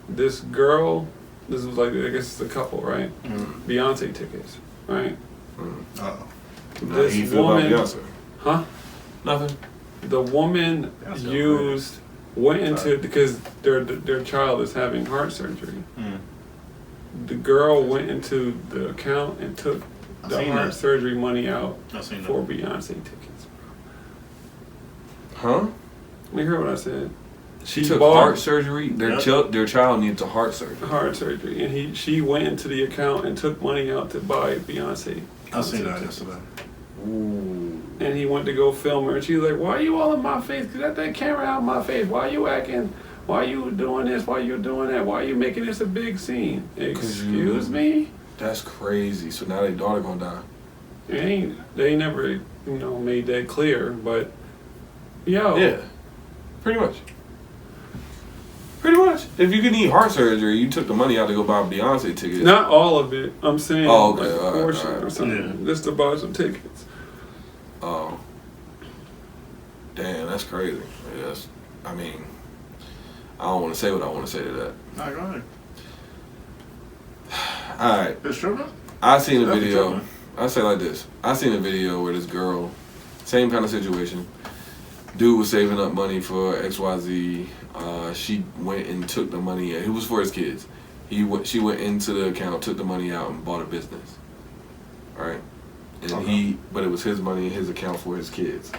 This girl, this was like, I guess it's a couple, right? Beyonce tickets, right? Uh-oh. how you This feel about woman, Beyonce? huh? Nothing. the woman That's went into, because their child is having heart surgery. The girl went into the account and took the heart surgery money out for Beyonce tickets. Huh? You heard what I said? She took heart surgery. Their child needs a heart surgery. Heart surgery, and she went into the account and took money out to buy Beyonce. I seen that yesterday. Ooh. And he went to go film her, and she was like, "Why are you all in my face? Get that camera out of my face. Why are you acting? Why are you doing this? Why are you doing that? Why are you making this a big scene? Excuse me?" That's crazy. So now their daughter gonna die. They never, made that clear, but yeah, pretty much. Pretty much. If you could need heart surgery, you took the money out to go buy Beyonce tickets. Not all of it. I'm saying okay. a portion or something. Just to buy some tickets. Oh. Damn, that's crazy. Yes. I mean, I don't want to say what I want to say to that. All right, go ahead. All right. It's true, man. I seen a video. I'll say it like this. I seen a video where this girl, same kind of situation. Dude was saving up money for XYZ. She went and took the money. It was for his kids. She went into the account, took the money out, and bought a business. All right, and but it was his money in his account for his kids.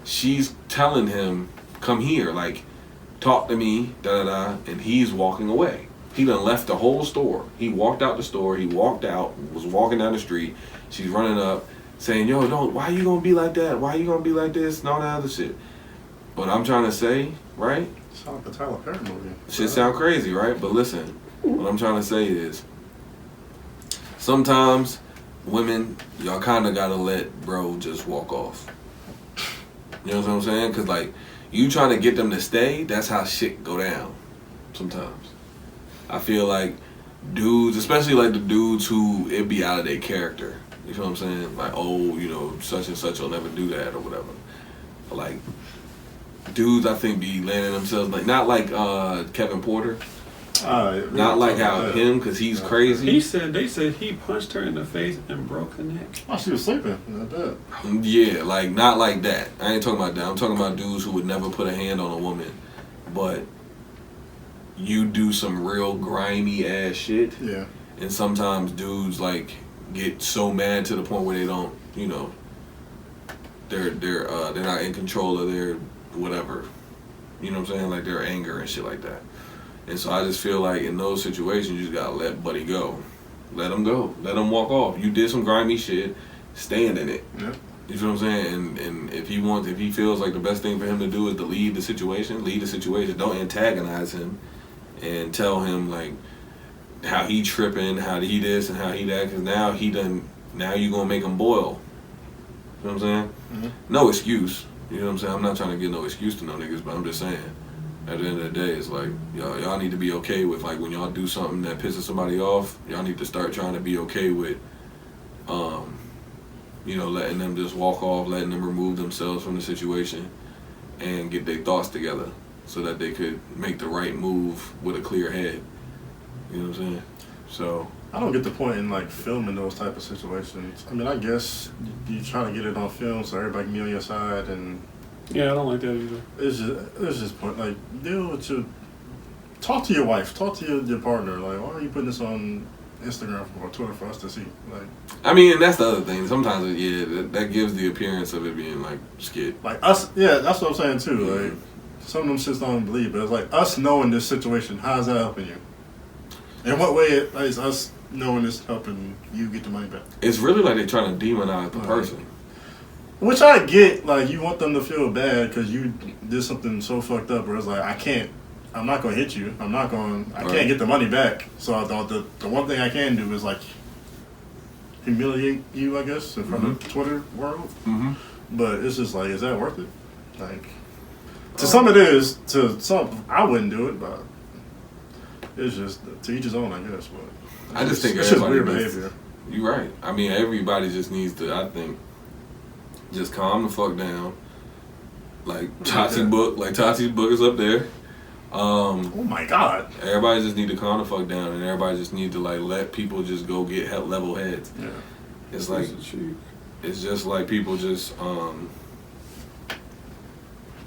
She's telling him, "Come here, like, talk to me, da da da," and he's walking away. He done left the whole store. He walked out the store. He walked out. Was walking down the street. She's running up, saying, "Yo, don't. Why you gonna be like that? Why you gonna be like this?" And all that other shit. But I'm trying to say, right? Sound like a Tyler Perry movie. Shit sound crazy, right? But listen, what I'm trying to say is, sometimes women, y'all kind of gotta let bro just walk off. You know what I'm saying? Because, like, you trying to get them to stay, that's how shit go down sometimes. I feel like dudes, especially like the dudes who it be out of their character. You know what I'm saying? Like, oh, such and such will never do that or whatever. But, like, dudes, I think, be landing themselves, like, not like Kevin Porter. Not like how him, because he's crazy. They said he punched her in the face and broke her neck. Oh, she was sleeping. Not that. Yeah, like, not like that. I ain't talking about that. I'm talking about dudes who would never put a hand on a woman, but you do some real grimy ass shit. Yeah. And sometimes dudes, like, get so mad to the point where they don't, they're not in control of their whatever. You know what I'm saying? Like, their anger and shit like that. And so I just feel like in those situations, you just gotta let buddy go. Let him go. Let him walk off. You did some grimy shit, stand in it. Yeah. You know what I'm saying? And if he feels like the best thing for him to do is to leave the situation. Don't antagonize him and tell him, like, how he tripping, how he this and how he that, because now you gonna make him boil. You know what I'm saying? Mm-hmm. No excuse. You know what I'm saying? I'm not trying to give no excuse to no niggas, but I'm just saying, at the end of the day, it's like, y'all need to be okay with, like, when y'all do something that pisses somebody off, y'all need to start trying to be okay with, letting them just walk off, letting them remove themselves from the situation and get their thoughts together so that they could make the right move with a clear head. You know what I'm saying? So I don't get the point in, like, filming those type of situations. I mean, I guess you trying to get it on film so everybody can be on your side, and yeah, I don't like that either. It's just point, like, talk to your wife, talk to your partner. Like, why are you putting this on Instagram or Twitter for us to see? Like, I mean, and that's the other thing. Sometimes, that gives the appearance of it being like skit. Like us, yeah, that's what I'm saying too. Like, some of them shits don't believe, but it's like us knowing this situation. How's that helping you? In what way is us knowing this helping you get the money back? It's really like they're trying to demonize the person. Which I get, like, you want them to feel bad because you did something so fucked up where it's like, I'm not going to hit you. I can't get the money back. So I thought the one thing I can do is, like, humiliate you, I guess, in front of the Twitter world. Mm-hmm. But it's just like, is that worth it? Like, to some it is, to some I wouldn't do it, but it's just to each his own, I guess. But I just think it's just everybody weird needs, behavior. You're right. I mean, everybody just needs to, I think, just calm the fuck down. Like Tati's book is up there. Oh my God! Everybody just need to calm the fuck down, and everybody just need to, like, let people just go get level heads. Yeah. It's like, it's just like people just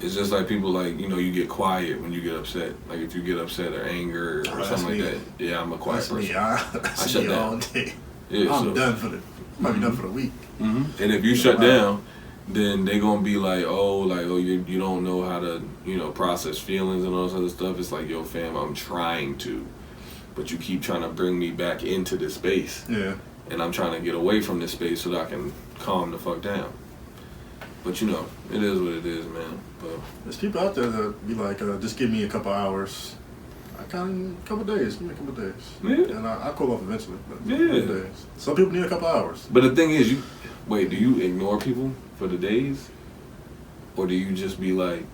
It's just like people like, you know, you get quiet when you get upset. Like if you get upset or anger or something like that. Yeah, I'm a quiet person. Me. I shut me down all day. Yeah, I'm done for the. Might be done for the week. Mm-hmm. And if you shut down, then they gonna be like, oh, you don't know how to, you know, process feelings and all this other stuff. It's like, yo, fam, I'm trying to, but you keep trying to bring me back into this space. Yeah. And I'm trying to get away from this space so that I can calm the fuck down. But you know, it is what it is, man. But there's people out there that be like, just give me a couple hours. A couple days. Give me a couple days. Yeah. And I'll cool off eventually. But yeah. A couple days. Some people need a couple hours. But the thing is, do you ignore people for the days? Or do you just be like,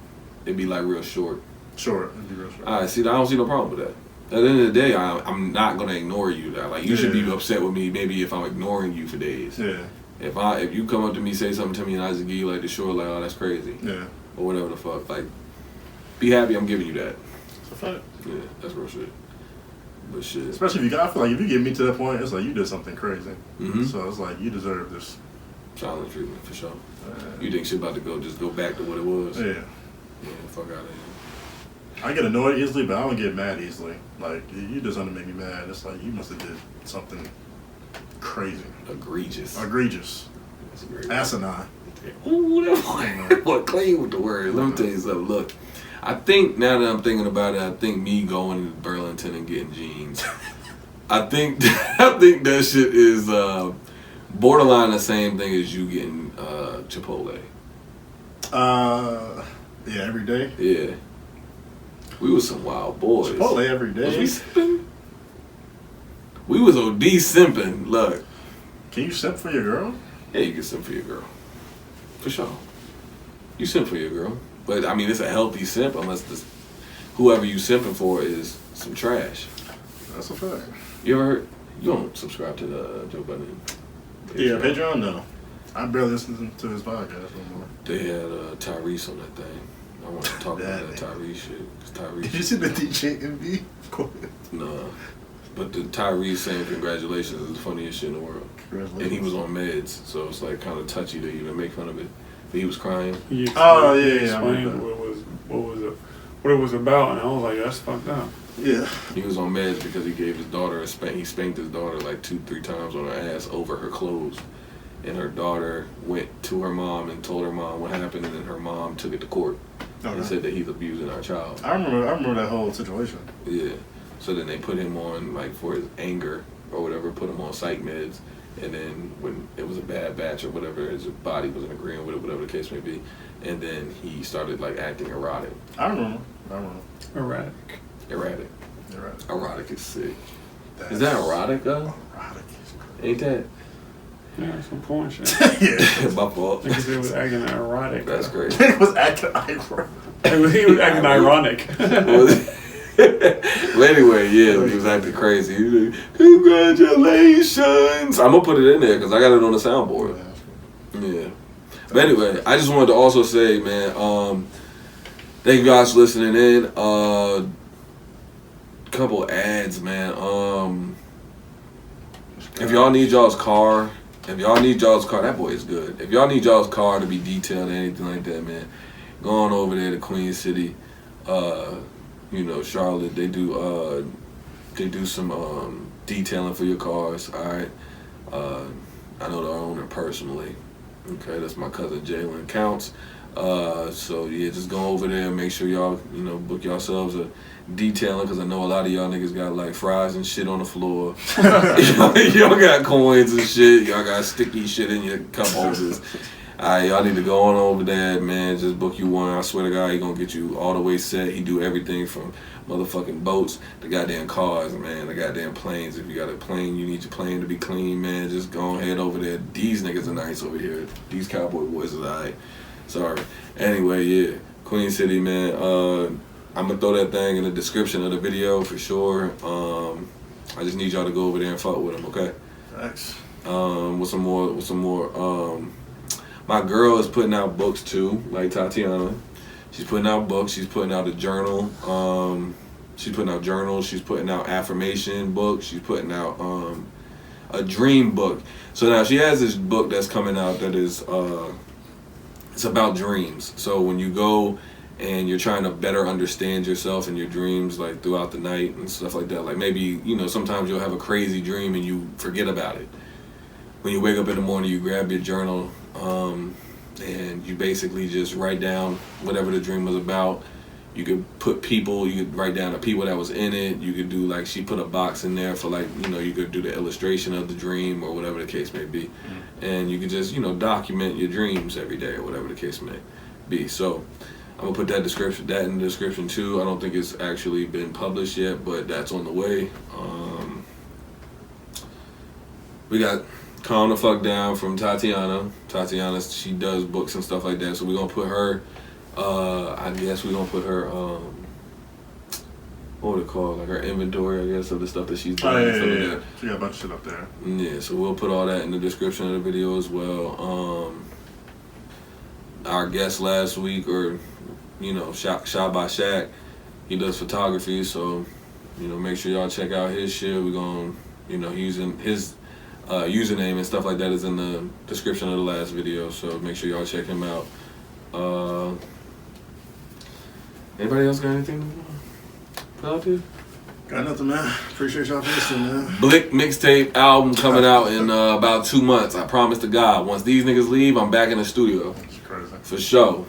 it'd be like real short? Short. It'd be real short. Alright, see, I don't see no problem with that. At the end of the day, I'm not gonna ignore you. Like you should be upset with me maybe if I'm ignoring you for days. Yeah. If you come up to me, say something to me, and I just give you like the short, like, oh, that's crazy. Yeah. Or whatever the fuck. Like, be happy I'm giving you that. It's a fact. Yeah, that's real shit. But shit. Especially I feel like if you get me to that point, it's like you did something crazy. Mm-hmm. So it's like you deserve this. Silent treatment for sure. You think shit about to just go back to what it was? Yeah. Yeah, fuck out of here. I get annoyed easily, but I don't get mad easily. Like, you did something to make me mad. It's like, you must have did something crazy. Egregious. That's a great word. Asinine. Ooh, that boy clean with the word. Let me tell you something. Look, I think, now that I'm thinking about it, I think me going to Burlington and getting jeans, I think that shit is borderline the same thing as you getting Chipotle. Yeah, every day. Yeah. We was some wild boys. Chipotle every day. Was we simping? We was OD simping. Look. Can you simp for your girl? Yeah, you can simp for your girl. For sure. You simp for your girl. But, I mean, it's a healthy simp unless whoever you simping for is some trash. That's a fact. You ever heard? You don't subscribe to the Joe Budden? Yeah, Patreon? No. I barely listen to his podcast no more. They had Tyrese on that thing. I want to talk about that Tyrese shit. Did you see the DJ MV? No. But the Tyrese saying congratulations is the funniest shit in the world. And he was on meds, so it's like kind of touchy to even make fun of it. But he was crying. He explained what it was about, and I was like, that's fucked up. Yeah. He was on meds because he gave his daughter a spank. He spanked his daughter like 2-3 times on her ass over her clothes. And her daughter went to her mom and told her mom what happened, and then her mom took it to court and said that he's abusing our child. I remember that whole situation. Yeah. So then they put him on, like, for his anger or whatever, put him on psych meds. And then when it was a bad batch or whatever, his body wasn't agreeing with it, whatever the case may be. And then he started, like, acting erotic. I remember. Erratic. Erotic is sick. Is that erotic, though? Erotic is crazy. Ain't that? Yeah, some porn shit. Yeah. My fault. Because it was acting erotic. That's great. It was acting ironic. He was acting ironic. Well, anyway, yeah, he was acting crazy. He was like, congratulations. I'm going to put it in there because I got it on the soundboard. Yeah. But anyway, I just wanted to also say, man, thank you guys for listening in. Couple ads, man. If y'all need y'all's car, that boy is good. If y'all need y'all's car to be detailed or anything like that, man, go on over there to Queen City. Charlotte, they do some detailing for your cars, alright? I know the owner personally. Okay, that's my cousin Jalen Counts. So yeah, just go over there and make sure y'all, book yourselves a detailing, because I know a lot of y'all niggas got like fries and shit on the floor. Y'all got coins and shit. Y'all got sticky shit in your cup holders. Alright, y'all need to go on over there, man. Just book you one. I swear to God, he gonna get you all the way set. He do everything from motherfucking boats, the goddamn cars, man, the goddamn planes. If you got a plane, you need your plane to be clean, man. Just go ahead over there. These niggas are nice over here. These cowboy boys is alright. Sorry. Anyway, yeah, Queen City, man. I'm gonna throw that thing in the description of the video for sure. I just need y'all to go over there and fuck with them, okay? Thanks. With some more. My girl is putting out books too, like Tatiana. She's putting out books. She's putting out a journal. She's putting out journals. She's putting out affirmation books. She's putting out a dream book. So now she has this book that's coming out that is it's about dreams. So when you go and you're trying to better understand yourself and your dreams like throughout the night and stuff like that. Like maybe, you know, sometimes you'll have a crazy dream and you forget about it. When you wake up in the morning, you grab your journal and you basically just write down whatever the dream was about. You could put people, you could write down the people that was in it. You could do like, she put a box in there for like, you know, you could do the illustration of the dream or whatever the case may be. And you could just, you know, document your dreams every day or whatever the case may be. So I'm gonna put that in the description too. I don't think it's actually been published yet, but that's on the way. We got Calm the Fuck Down from Tatiana. Tatiana, she does books and stuff like that. So we're gonna put her, I guess we're gonna put her, what would it call? Like her inventory, I guess, of the stuff that she's doing. Yeah. She got a bunch of shit up there. Yeah, so we'll put all that in the description of the video as well. Our guest last week, or, you know, Shot by Shaq, he does photography, so, you know, make sure y'all check out his shit. We're gonna, you know, using his username and stuff like that is in the description of the last video, so make sure y'all check him out. Anybody else got anything to put out there? Got nothing, man. Appreciate y'all for listening, man. Blick mixtape album coming out in about 2 months. I promise to God. Once these niggas leave, I'm back in the studio. That's crazy. For sure.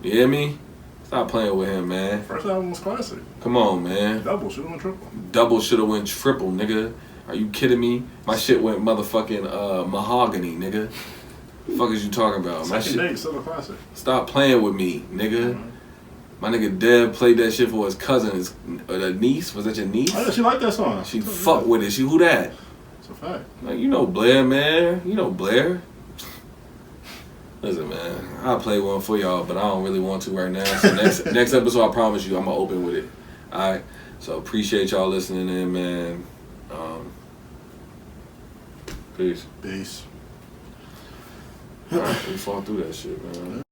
You hear me? Stop playing with him, man. First album was classic. Come on, man. Double, shoulda went triple. Double shoulda went triple, nigga. Are you kidding me? My shit went motherfucking mahogany, nigga. The fuck is you talking about? My Second shit. Date, still a classic. Stop playing with me, nigga. My nigga Dev played that shit for his cousin, his niece. Was that your niece? Oh yeah, she liked that song. She fuck with it. She who that? It's a fact. Like, you know Blair, man. You know Blair. Listen, man. I'll play one for y'all, but I don't really want to right now. So next episode, I promise you, I'm gonna open with it. All right. So appreciate y'all listening in, man. Peace. Peace. All right, we fought through that shit, man.